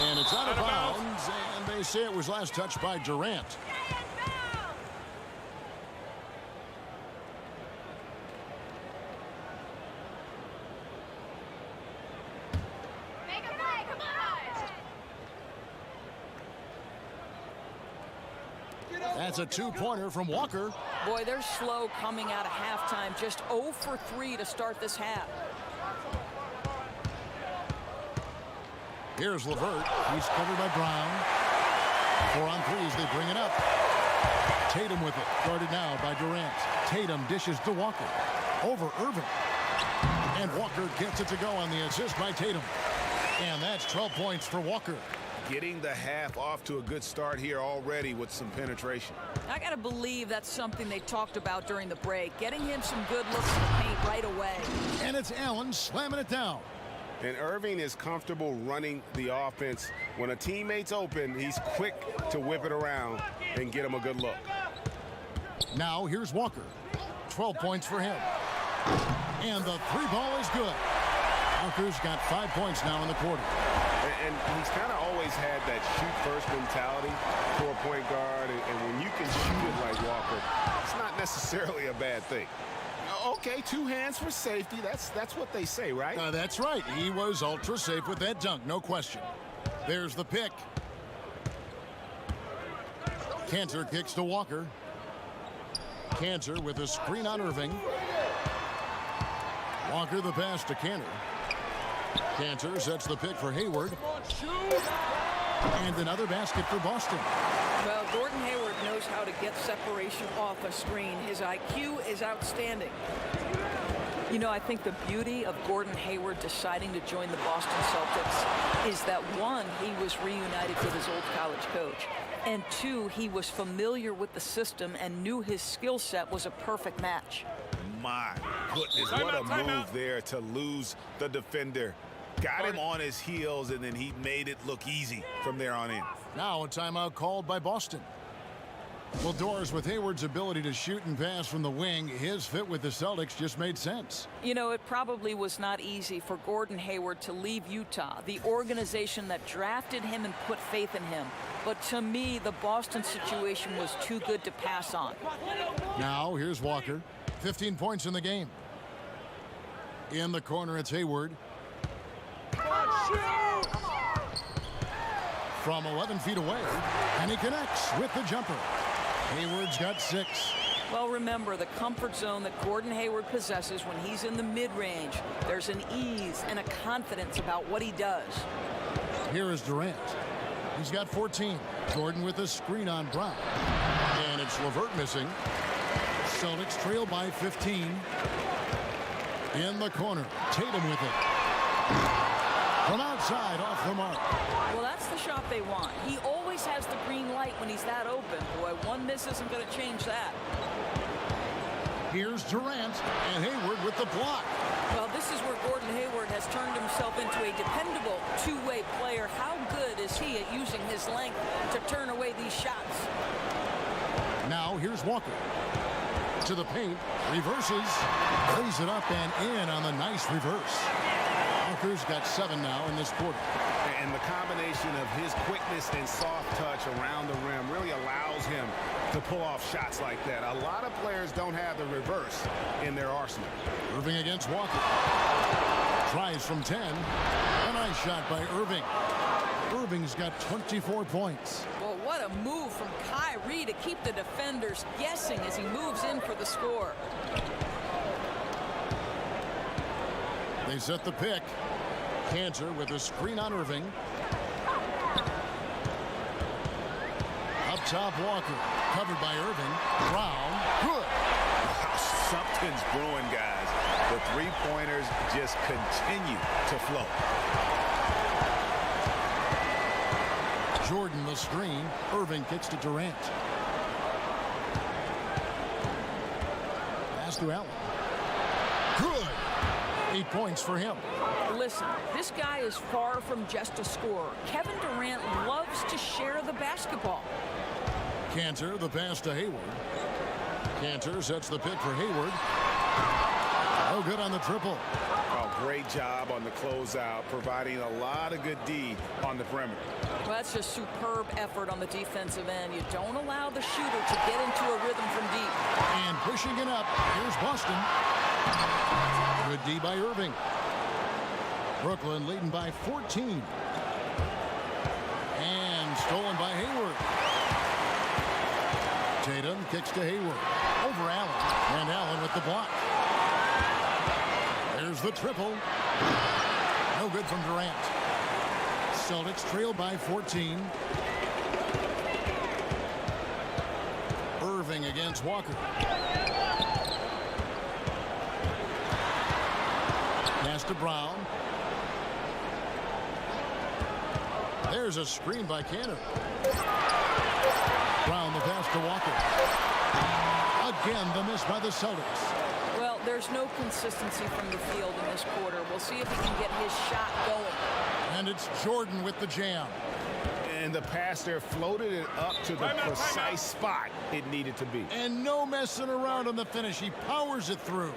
And it's out of bounds, and they say it was last touched by Durant. That's a 2-pointer from Walker. Boy, they're slow coming out of halftime. Just 0 for 3 to start this half. Here's LeVert. He's covered by Brown. 4 on 3s. They bring it up. Tatum with it. Guarded now by Durant. Tatum dishes to Walker. Over Irving. And Walker gets it to go on the assist by Tatum. And that's 12 points for Walker. Getting the half off to a good start here already with some penetration. I got to believe that's something they talked about during the break. Getting him some good looks in the paint right away. And it's Allen slamming it down. And Irving is comfortable running the offense. When a teammate's open, he's quick to whip it around and get him a good look. Now here's Walker. 12 points for him. And the 3-ball is good. Walker's got 5 points now in the quarter. And he's kind of always had that shoot-first mentality for a point guard. And when you can shoot it like Walker, it's not necessarily a bad thing. Okay, 2 hands for safety. That's what they say, right? That's right. He was ultra safe with that dunk, no question. There's the pick. Cantor kicks to Walker. Cantor with a screen on Irving. Walker the pass to Cantor. Cantor sets the pick for Hayward. And another basket for Boston. Well, Gordon Hayward knows how to get separation off a screen. His IQ is outstanding. You know, I think the beauty of Gordon Hayward deciding to join the Boston Celtics is that, 1, he was reunited with his old college coach. And 2, he was familiar with the system and knew his skill set was a perfect match. My goodness, what a move there to lose the defender. Got him on his heels, and then he made it look easy from there on in. Now a timeout called by Boston. Well, Doris, with Hayward's ability to shoot and pass from the wing, his fit with the Celtics just made sense. You know, it probably was not easy for Gordon Hayward to leave Utah, the organization that drafted him and put faith in him. But to me, the Boston situation was too good to pass on. Now, here's Walker. 15 points in the game. In the corner, it's Hayward. From 11 feet away, and he connects with the jumper. Hayward's got 6. Well, remember, the comfort zone that Gordon Hayward possesses when he's in the mid-range, there's an ease and a confidence about what he does. Here is Durant. He's got 14. Jordan with a screen on Brown. And it's LeVert missing. Celtics trail by 15. In the corner, Tatum with it. From outside, off the mark. Well, that's the shot they want. He always has the green light when he's that open. Boy, one miss isn't going to change that. Here's Durant, and Hayward with the block. Well, this is where Gordon Hayward has turned himself into a dependable two-way player. How good is he at using his length to turn away these shots? Now, here's Walker. To the paint, reverses, lays it up and in on the nice reverse. Walker's got 7 now in this quarter. And the combination of his quickness and soft touch around the rim really allows him to pull off shots like that. A lot of players don't have the reverse in their arsenal. Irving against Walker. Tries from 10. A nice shot by Irving. Irving's got 24 points. Well, what a move from Kyrie to keep the defenders guessing as he moves in for the score. They set the pick. Cantor with a screen on Irving. Up top, Walker. Covered by Irving. Brown. Good. Wow, something's brewing, guys. The three-pointers just continue to flow. Jordan the screen. Irving kicks to Durant. Pass to Allen. Good. 8 points for him. Listen, this guy is far from just a scorer. Kevin Durant loves to share the basketball. Cantor, the pass to Hayward. Cantor sets the pick for Hayward. No good on the triple. Oh, great job on the closeout, providing a lot of good D on the perimeter. Well, that's just superb effort on the defensive end. You don't allow the shooter to get into a rhythm from deep. And pushing it up, here's Boston. Good D by Irving. Brooklyn leading by 14. And stolen by Hayward. Tatum kicks to Hayward. Over Allen. And Allen with the block. There's the triple. No good from Durant. Celtics trail by 14. Irving against Walker. Pass to Brown. There's a screen by Cantor. Brown the pass to Walker. Again, the miss by the Celtics. Well, there's no consistency from the field in this quarter. We'll see if he can get his shot going. And it's Jordan with the jam. And the pass there floated it up to the precise spot it needed to be. And no messing around on the finish. He powers it through.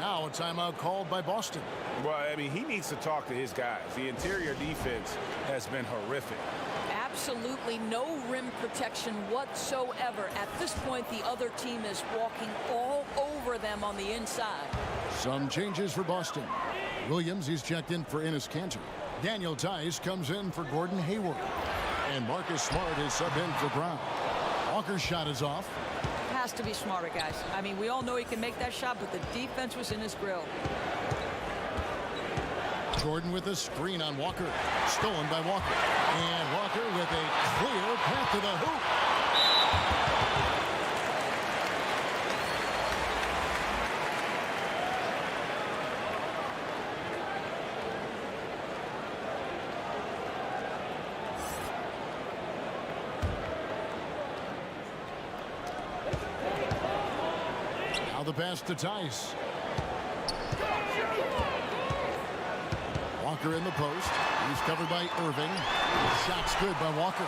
Now a timeout called by Boston. Well, I mean, he needs to talk to his guys. The interior defense has been horrific. Absolutely no rim protection whatsoever. At this point, the other team is walking all over them on the inside. Some changes for Boston. Williams, he's checked in for Enes Kanter. Daniel Tice comes in for Gordon Hayward. And Marcus Smart is sub in for Brown. Walker's shot is off. Has to be smarter, guys. I mean, we all know he can make that shot, but the defense was in his grill. Jordan with a screen on Walker. Stolen by Walker. And Walker with a clear path to the hoop. Now the pass to Tice. Walker in the post. He's covered by Irving. Shot's good by Walker.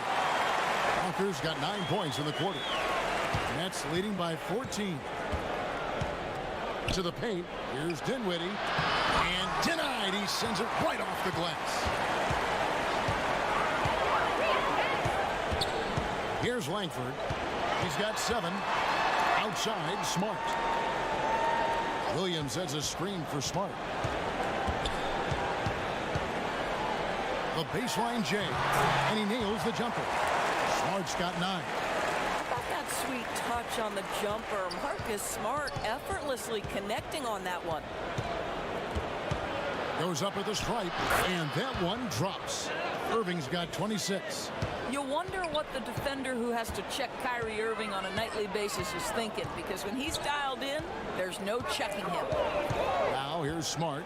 Walker's got 9 points in the quarter. Nets leading by 14. To the paint. Here's Dinwiddie. And denied. He sends it right off the glass. Here's Langford. He's got 7. Outside, Smart. Williams has a screen for Smart. The baseline J. And he nails the jumper. Smart's got 9. That sweet touch on the jumper. Marcus Smart effortlessly connecting on that one. Goes up with a stripe, and that one drops. Irving's got 26. You wonder what the defender who has to check Kyrie Irving on a nightly basis is thinking, because when he's dialed in, there's no checking him. Now here's Smart.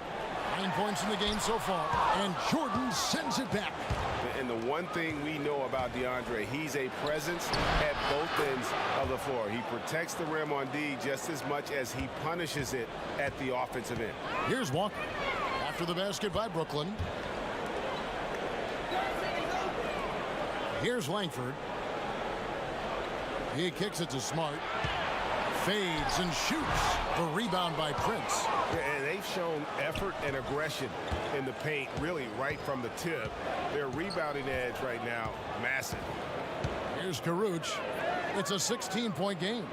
9 points in the game so far, and Jordan sends it back. And the one thing we know about DeAndre, he's a presence at both ends of the floor. He protects the rim on D just as much as he punishes it at the offensive end. Here's Walker. After the basket by Brooklyn. Here's Langford. He kicks it to Smart. Fades and shoots. The rebound by Prince. And they've shown effort and aggression in the paint, really right from the tip. Their rebounding edge right now, massive. Here's Karuch. It's a 16-point game.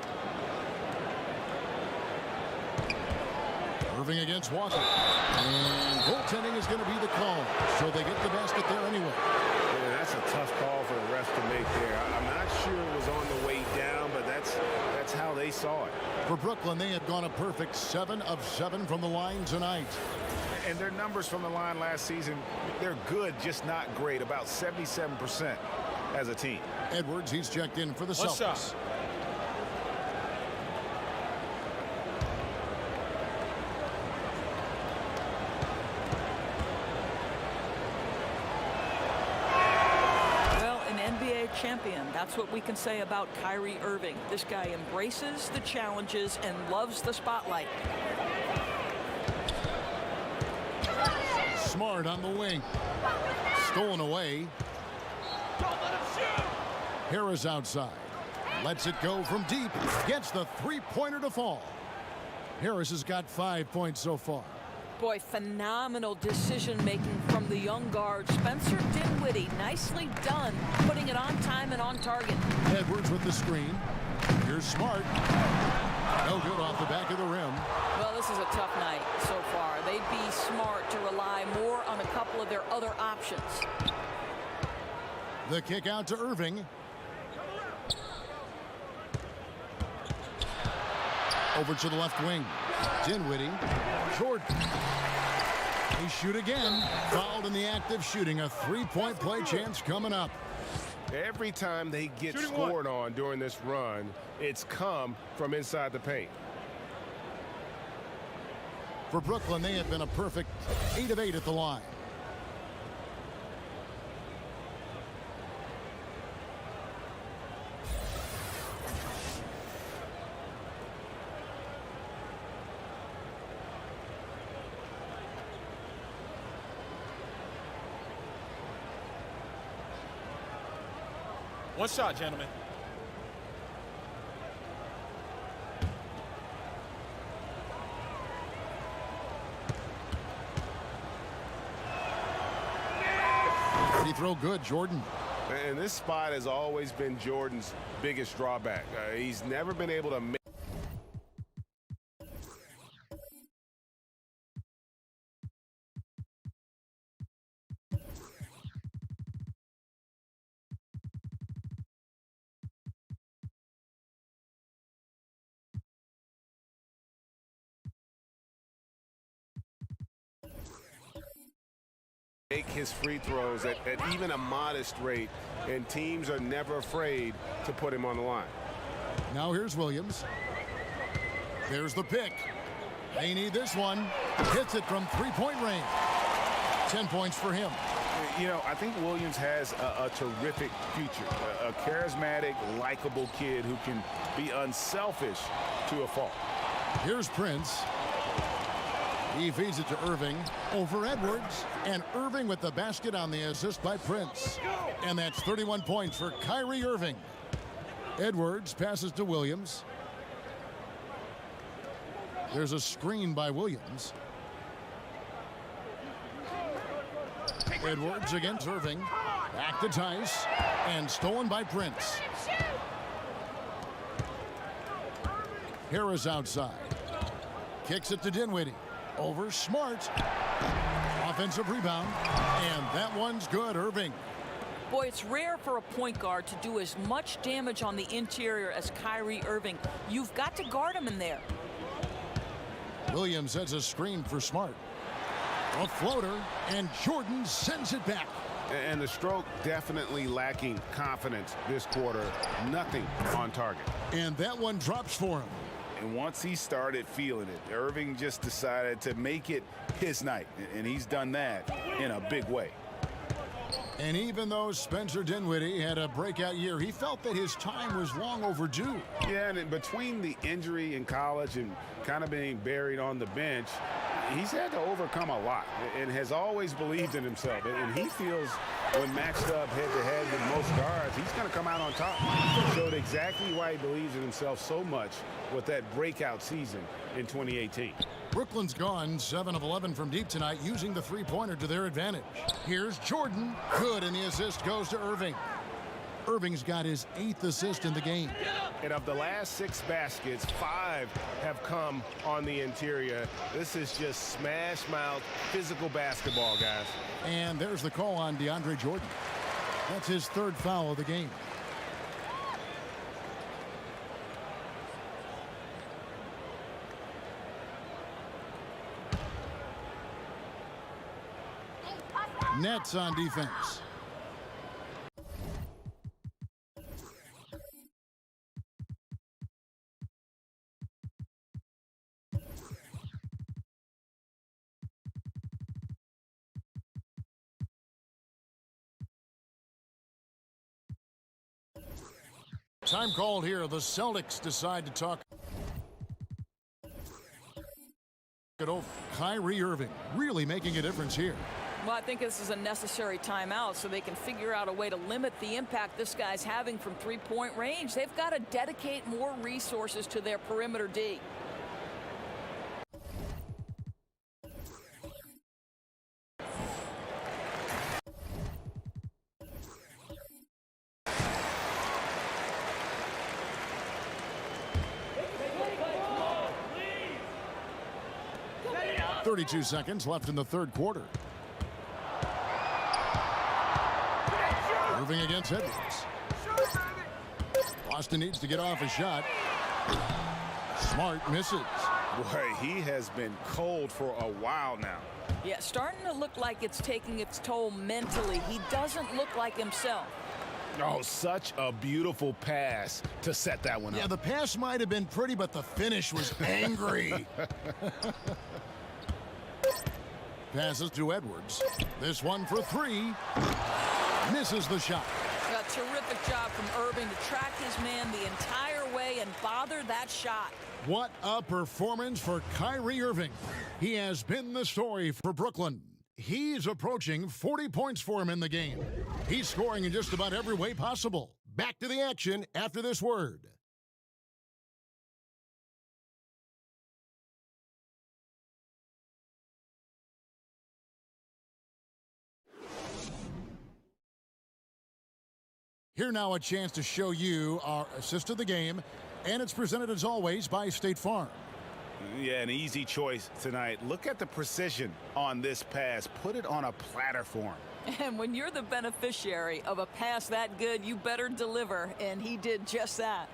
Irving against Walker. And goaltending is going to be the call. So they get the basket there anyway. Yeah, that's a tough call for the refs to make there. I'm not sure it was on the way down, but that's how they saw it. For Brooklyn, they have gone a perfect 7 of 7 from the line tonight. And their numbers from the line last season, they're good, just not great. About 77% as a team. Edwards, he's checked in for the Celtics. Champion. That's what we can say about Kyrie Irving. This guy embraces the challenges and loves the spotlight. Smart on the wing. Stolen away. Harris outside. Lets it go from deep. Gets the three-pointer to fall. Harris has got 5 points so far. Boy, phenomenal decision-making from the young guard. Spencer Dinwiddie, nicely done, putting it on time and on target. Edwards with the screen. Here's Smart. No good off the back of the rim. Well, this is a tough night so far. They'd be smart to rely more on a couple of their other options. The kick out to Irving. Over to the left wing. Dinwiddie. Jordan. They shoot again. Fouled in the act of shooting. A three-point play chance coming up. Every time they get scored on during this run, it's come from inside the paint. For Brooklyn, they have been a perfect 8 of 8 at the line. One shot, gentlemen. Free throw good, Jordan. And this spot has always been Jordan's biggest drawback. He's never been able to make his free throws at even a modest rate, and teams are never afraid to put him on the line. Now here's Williams. There's the pick. They need this one. Hits it from three-point range. 10 points for him. You know, I think Williams has a terrific future. A charismatic, likable kid who can be unselfish to a fault. Here's Prince. He feeds it to Irving over Edwards, and Irving with the basket on the assist by Prince. And that's 31 points for Kyrie Irving. Edwards passes to Williams. There's a screen by Williams. Edwards against Irving. Back to Tice. And stolen by Prince. Harris outside. Kicks it to Dinwiddie. Over Smart. Offensive rebound. And that one's good, Irving. Boy, it's rare for a point guard to do as much damage on the interior as Kyrie Irving. You've got to guard him in there. Williams sets a screen for Smart. A floater, and Jordan sends it back. And the stroke definitely lacking confidence this quarter. Nothing on target. And that one drops for him. And once he started feeling it, Irving just decided to make it his night. And he's done that in a big way. And even though Spencer Dinwiddie had a breakout year, he felt that his time was long overdue. Yeah, and in between the injury in college and kind of being buried on the bench, he's had to overcome a lot and has always believed in himself. And he feels when matched up head-to-head with most guards, he's going to come out on top. Showed exactly why he believes in himself so much with that breakout season in 2018. Brooklyn's gone 7 of 11 from deep tonight, using the three-pointer to their advantage. Here's Jordan. Good, and the assist goes to Irving. Irving's got his 8th assist in the game. And of the last 6 baskets, 5 have come on the interior. This is just smash-mouth physical basketball, guys. And there's the call on DeAndre Jordan. That's his 3rd foul of the game. Nets on defense. Time called here. The Celtics decide to talk it over. Kyrie Irving really making a difference here. Well, I think this is a necessary timeout so they can figure out a way to limit the impact this guy's having from three-point range. They've got to dedicate more resources to their perimeter D. .32 seconds left in the 3rd quarter. Moving against Edwards. Boston needs to get off a shot. Smart misses. Boy, he has been cold for a while now. Yeah, starting to look like it's taking its toll mentally. He doesn't look like himself. Oh, such a beautiful pass to set that one up. Yeah, the pass might have been pretty, but the finish was angry. Passes to Edwards. This one for 3. Misses the shot. A terrific job from Irving to track his man the entire way and bother that shot. What a performance for Kyrie Irving. He has been the story for Brooklyn. He's approaching 40 points for him in the game. He's scoring in just about every way possible. Back to the action after this word. Here now a chance to show you our assist of the game, and it's presented as always by State Farm. Yeah, an easy choice tonight. Look at the precision on this pass. Put it on a platter for him. And when you're the beneficiary of a pass that good, you better deliver, and he did just that.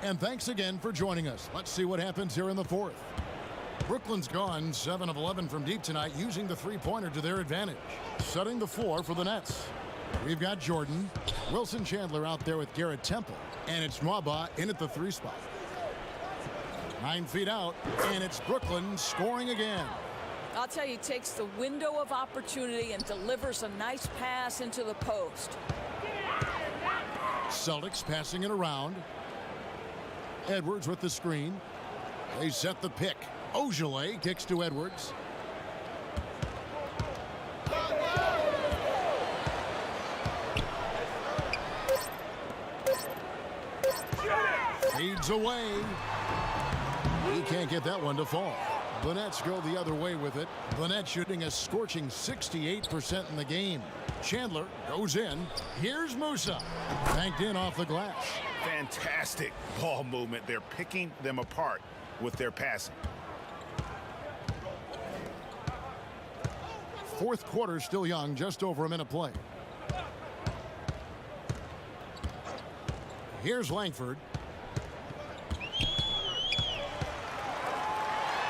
And thanks again for joining us. Let's see what happens here in the 4th. Brooklyn's gone 7 of 11 from deep tonight, using the three-pointer to their advantage. Setting the floor for the Nets. We've got Jordan, Wilson Chandler out there with Garrett Temple, and it's Nwaba in at the 3 spot. 9 feet out, and it's Brooklyn scoring again. I'll tell you, he takes the window of opportunity and delivers a nice pass into the post. Celtics passing it around. Edwards with the screen. They set the pick. Ojale kicks to Edwards. Fades away. He can't get that one to fall. The Nets go the other way with it. The Nets shooting a scorching 68% in the game. Chandler goes in. Here's Musa. Banked in off the glass. Fantastic ball movement. They're picking them apart with their passing. Fourth quarter still young, just over a minute play. Here's Langford.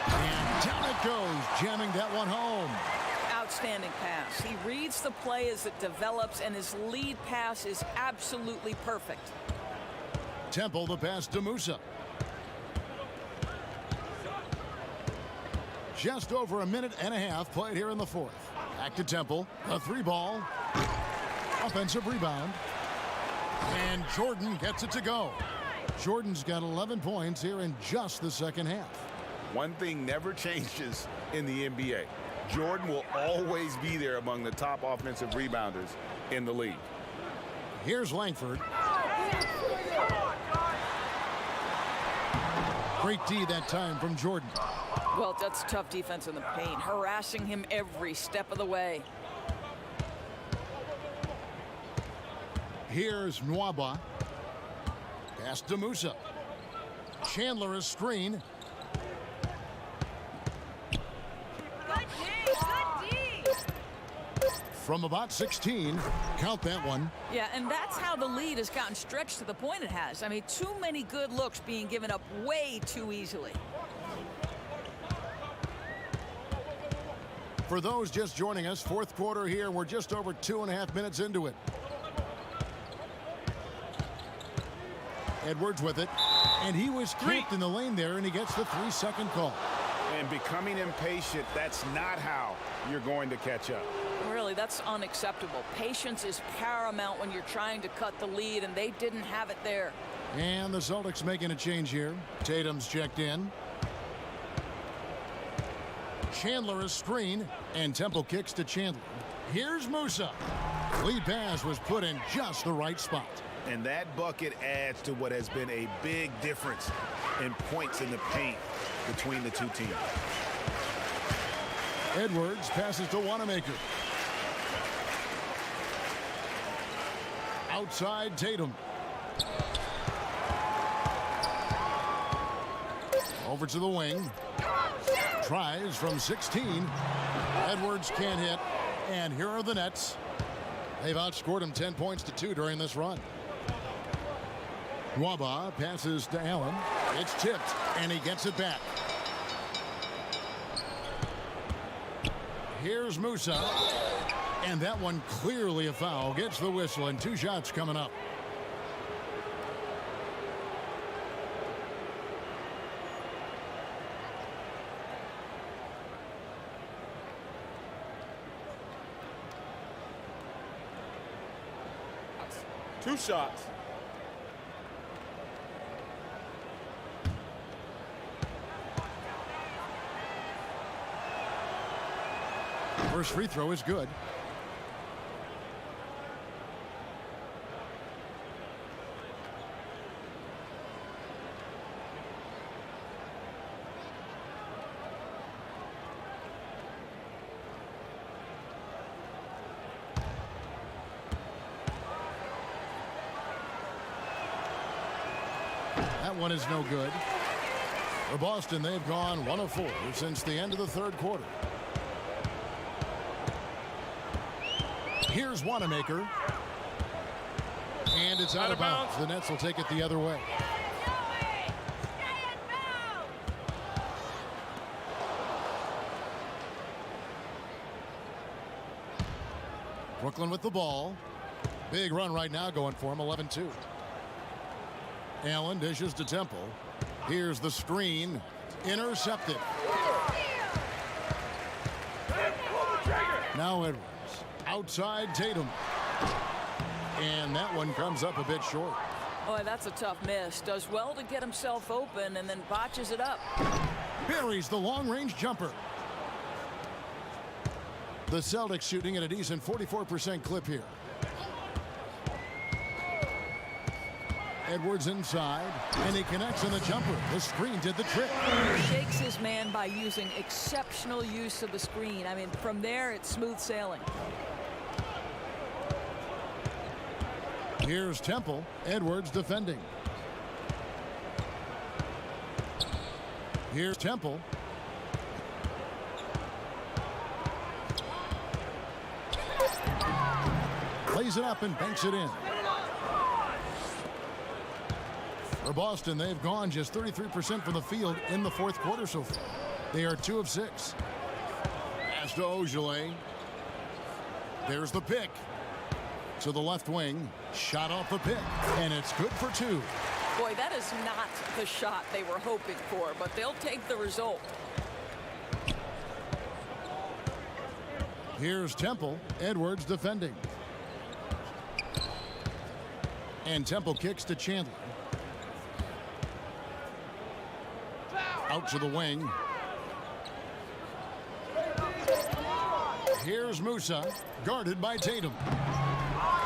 And down it goes, jamming that one home. Outstanding pass. He reads the play as it develops, and his lead pass is absolutely perfect. Temple the pass to Musa. Just over a minute and a half played here in the fourth. Back to Temple. A three ball. Offensive rebound. And Jordan gets it to go. Jordan's got 11 points here in just the second half. One thing never changes in the NBA. Jordan will always be there among the top offensive rebounders in the league. Here's Langford. Great D that time from Jordan. Well, that's tough defense in the paint, harassing him every step of the way. Here's Nwaba. Pass to Musa. Chandler is screen. From about 16, count that one. Yeah, and that's how the lead has gotten stretched to the point it has. I mean, too many good looks being given up way too easily. For those just joining us, fourth quarter here, we're just over 2.5 minutes into it. Edwards with it, and he was tripped in the lane there, and he gets the 3-second call. And becoming impatient, that's not how you're going to catch up. Really, that's unacceptable. Patience is paramount when you're trying to cut the lead, and they didn't have it there. And the Celtics making a change here. Tatum's checked in. Chandler is screen, and Temple kicks to Chandler. Here's Musa. Lead pass was put in just the right spot. And that bucket adds to what has been a big difference in points in the paint between the two teams. Edwards passes to Wanamaker. Outside Tatum. Over to the wing. Tries from 16. Edwards can't hit. And here are the Nets. They've outscored him 10 points to 2 during this run. Nwaba passes to Allen. It's tipped, and he gets it back. Here's Musa. And that one clearly a foul. Gets the whistle, and 2 shots coming up. Two shots. First free throw is good. That one is no good. For Boston, they've gone 1 of 4 since the end of the third quarter. Here's Wanamaker. And it's out of bounds. The Nets will take it the other way. Brooklyn with the ball. Big run right now going for him, 11-2. Allen dishes to Temple. Here's the screen. Intercepted. Now Edwards. Outside Tatum. And that one comes up a bit short. Oh, that's a tough miss. Does well to get himself open and then botches it up. Buries the long-range jumper. The Celtics shooting at a decent 44% clip here. Edwards inside, and he connects on the jumper. The screen did the trick. He shakes his man by using exceptional use of the screen. I mean, from there, it's smooth sailing. Here's Temple. Edwards defending. Here's Temple. Plays it up and banks it in. For Boston, they've gone just 33% from the field in the fourth quarter so far. They are 2 of 6. Pass to Ojale. There's the pick. To the left wing. Shot off the pick. And it's good for 2. Boy, that is not the shot they were hoping for, but they'll take the result. Here's Temple. Edwards defending. And Temple kicks to Chandler. Out to the wing. Here's Musa, guarded by Tatum.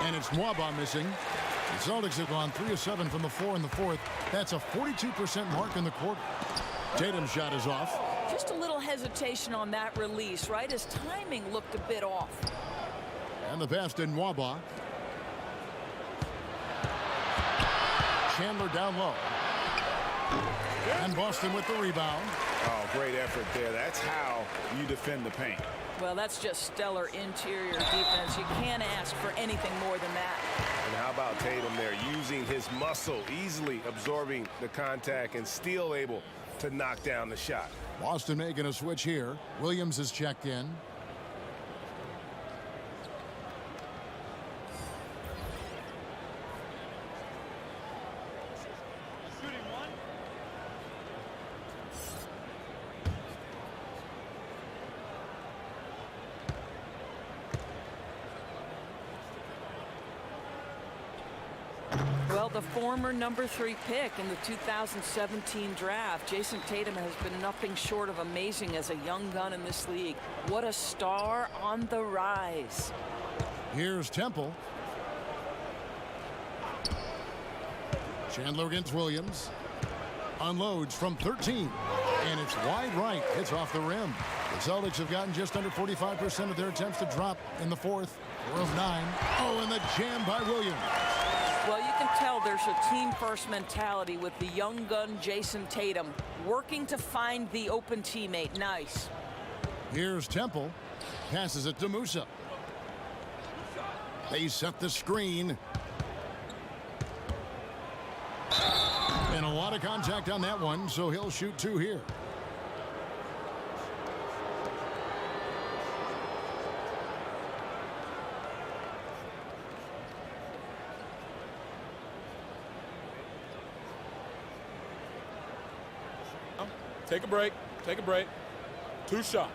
And it's Mwaba missing. The Celtics have gone 3 of 7 from the floor in the fourth. That's a 42% mark in the quarter. Tatum's shot is off. Just a little hesitation on that release, right? His timing looked a bit off. And the pass to Mwaba. Chandler down low. And Boston with the rebound. Oh, great effort there. That's how you defend the paint. Well, that's just stellar interior defense. You can't ask for anything more than that. And how about Tatum there, using his muscle, easily absorbing the contact and still able to knock down the shot. Boston making a switch here. Williams is checked in. Well, the former number 3 pick in the 2017 draft, Jason Tatum has been nothing short of amazing as a young gun in this league. What a star on the rise. Here's Temple. Chandler against Williams. Unloads from 13. And it's wide right. It's off the rim. The Celtics have gotten just under 45% of their attempts to drop in the fourth. 4 of 9. Oh, and the jam by Williams. Well, you can tell there's a team-first mentality with the young gun Jason Tatum working to find the open teammate. Nice. Here's Temple. Passes it to Musa. They set the screen. And a lot of contact on that one, so he'll shoot 2 here. Take a break. Take a break. 2 shots.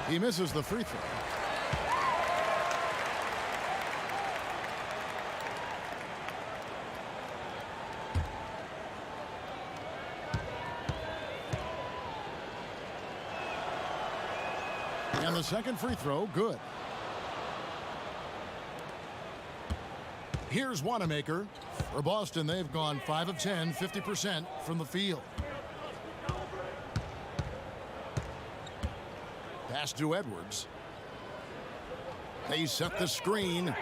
He misses the free throw. And the second free throw, good. Here's Wanamaker. For Boston, they've gone 5 of 10, 50% from the field. Pass to Edwards. They set the screen.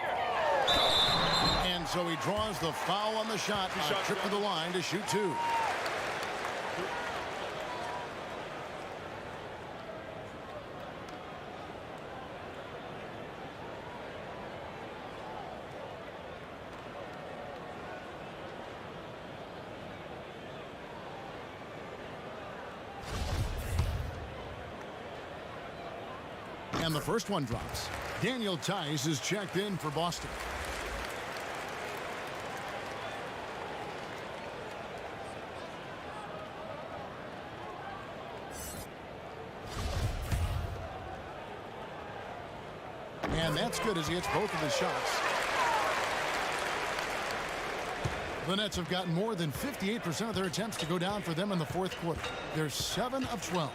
And so he draws the foul on the shot. A trip to the line to shoot 2. And the first one drops. Daniel Tice is checked in for Boston. And that's good as he hits both of his shots. The Nets have gotten more than 58% of their attempts to go down for them in the fourth quarter. They're 7 of 12.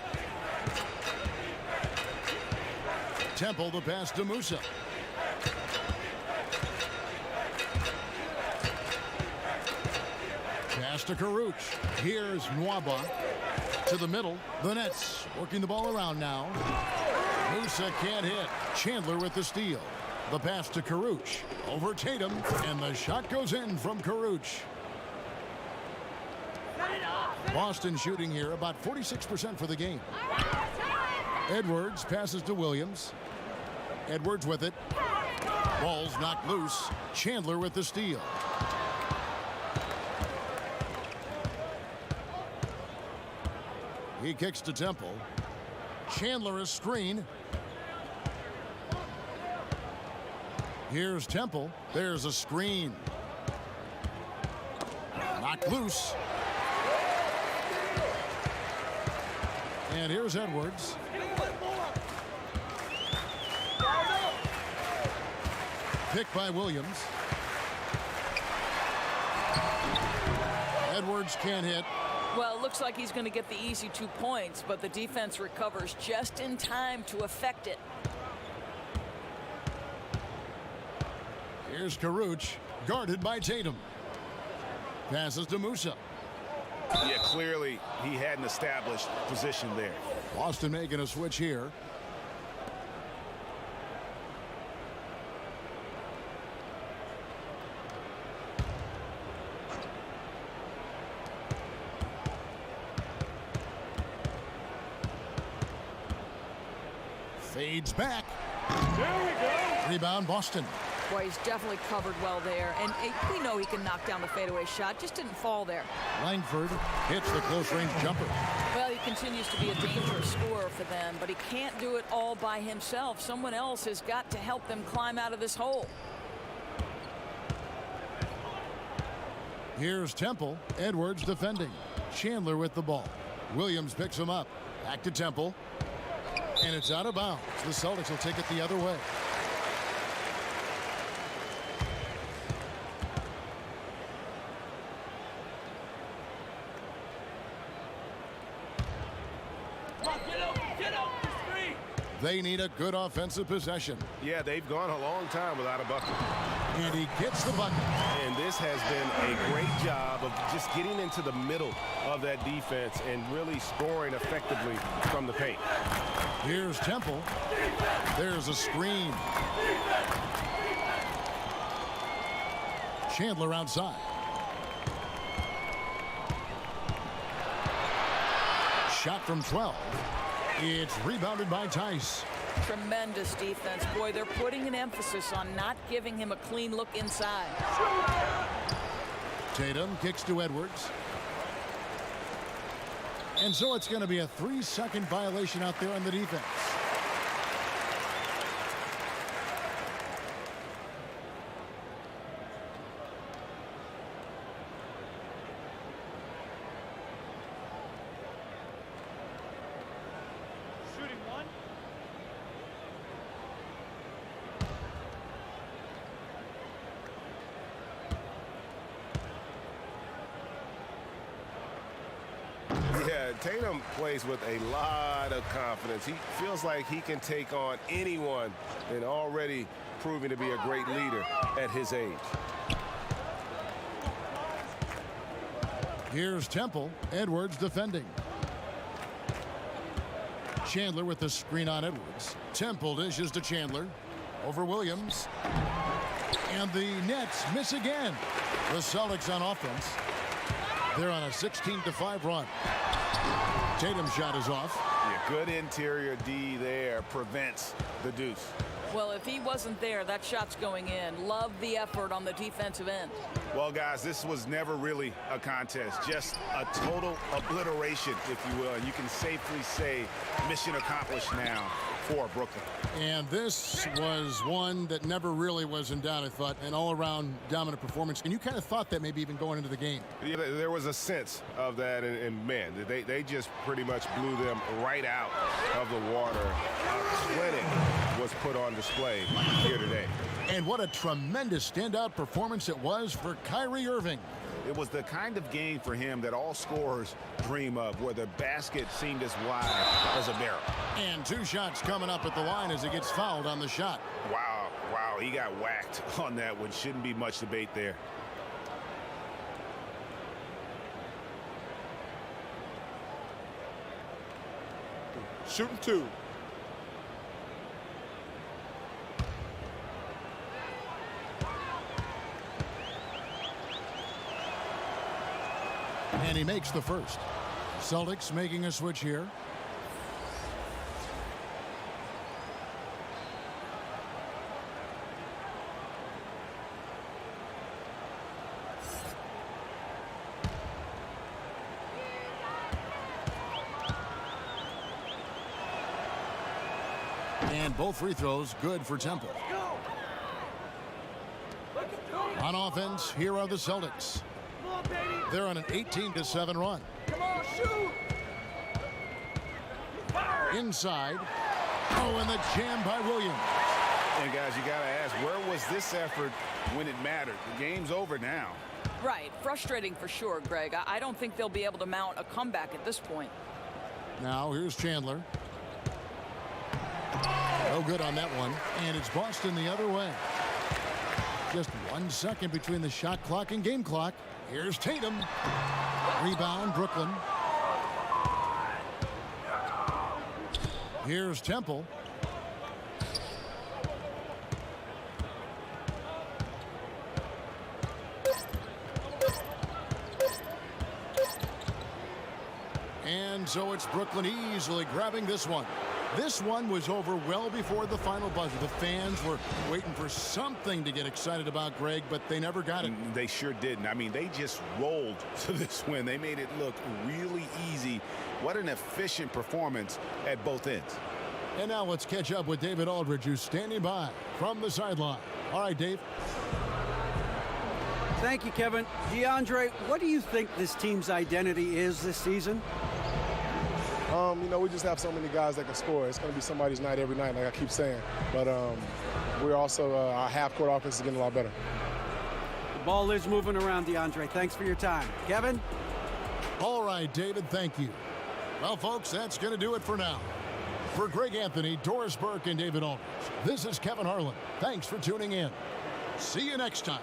Temple the pass to Musa. Pass to Karuch. Here's Nwaba to the middle. The Nets working the ball around now. Musa can't hit. Chandler with the steal. The pass to Karuch. Over Tatum. And the shot goes in from Karuch. Boston shooting here about 46% for the game. Edwards passes to Williams. Edwards with it. Ball's knocked loose. Chandler with the steal. He kicks to Temple. Chandler a screen. Here's Temple. There's a screen. Knocked loose. And here's Edwards. Picked by Williams. Edwards can't hit. Well, it looks like he's going to get the easy 2 points, but the defense recovers just in time to affect it. Here's Karuch, guarded by Tatum. Passes to Musa. Yeah, clearly he had an established position there. Boston making a switch here. Fades back. There we go. Rebound Boston. Boy, he's definitely covered well there. And we know he can knock down the fadeaway shot. Just didn't fall there. Langford hits the close-range jumper. Well, he continues to be a dangerous scorer for them, but he can't do it all by himself. Someone else has got to help them climb out of this hole. Here's Temple. Edwards defending. Chandler with the ball. Williams picks him up. Back to Temple. And it's out of bounds. The Celtics will take it the other way. They need a good offensive possession. Yeah, they've gone a long time without a bucket. And he gets the bucket. And this has been a great job of just getting into the middle of that defense and really scoring effectively from the paint. Here's Temple. There's a screen. Chandler outside. Shot from 12. It's rebounded by Tice. Tremendous defense. Boy, they're putting an emphasis on not giving him a clean look inside. Tatum kicks to Edwards. And so it's going to be a 3-second violation out there on the defense. Yeah, Tatum plays with a lot of confidence. He feels like he can take on anyone and already proving to be a great leader at his age. Here's Temple. Edwards defending. Chandler with the screen on Edwards. Temple dishes to Chandler. Over Williams. And the Nets miss again. The Celtics on offense. They're on a 16-5 run. Tatum's shot is off. Yeah, good interior D there prevents the deuce. Well, if he wasn't there, that shot's going in. Love the effort on the defensive end. Well, guys, this was never really a contest. Just a total obliteration, if you will. And you can safely say mission accomplished now for Brooklyn. And this was one that never really was in doubt, I thought. An all-around dominant performance. And you kind of thought that maybe even going into the game. Yeah, there was a sense of that, and man, they just pretty much blew them right out of the water. A clinic was put on display here today. And what a tremendous standout performance it was for Kyrie Irving. It was the kind of game for him that all scorers dream of, where the basket seemed as wide as a barrel. And 2 shots coming up at the line as he gets fouled on the shot. Wow, he got whacked on that one. Shouldn't be much debate there. Shooting 2. And he makes the first. Celtics making a switch here. And both free throws good for Temple. On offense, here are the Celtics. They're on an 18-7 run. Come on, shoot! Inside. Oh, and the jam by Williams. And guys, you got to ask, where was this effort when it mattered? The game's over now. Right. Frustrating for sure, Greg. I don't think they'll be able to mount a comeback at this point. Now here's Chandler. No good on that one. And it's Boston the other way. Just 1 second between the shot clock and game clock. Here's Tatum. Rebound, Brooklyn. Here's Temple. And so it's Brooklyn easily grabbing this one. This one was over well before the final buzzer. The fans were waiting for something to get excited about, Greg, but they never got it. They sure didn't. I mean, they just rolled to this win. They made it look really easy. What an efficient performance at both ends. And now let's catch up with David Aldridge, who's standing by from the sideline. All right, Dave. Thank you, Kevin. DeAndre, what do you think this team's identity is this season? You know, we just have so many guys that can score. It's going to be somebody's night every night, like I keep saying. But we're also, our half-court offense is getting a lot better. The ball is moving around, DeAndre. Thanks for your time. Kevin? All right, David, thank you. Well, folks, that's going to do it for now. For Greg Anthony, Doris Burke, and David Aldridge, this is Kevin Harlan. Thanks for tuning in. See you next time.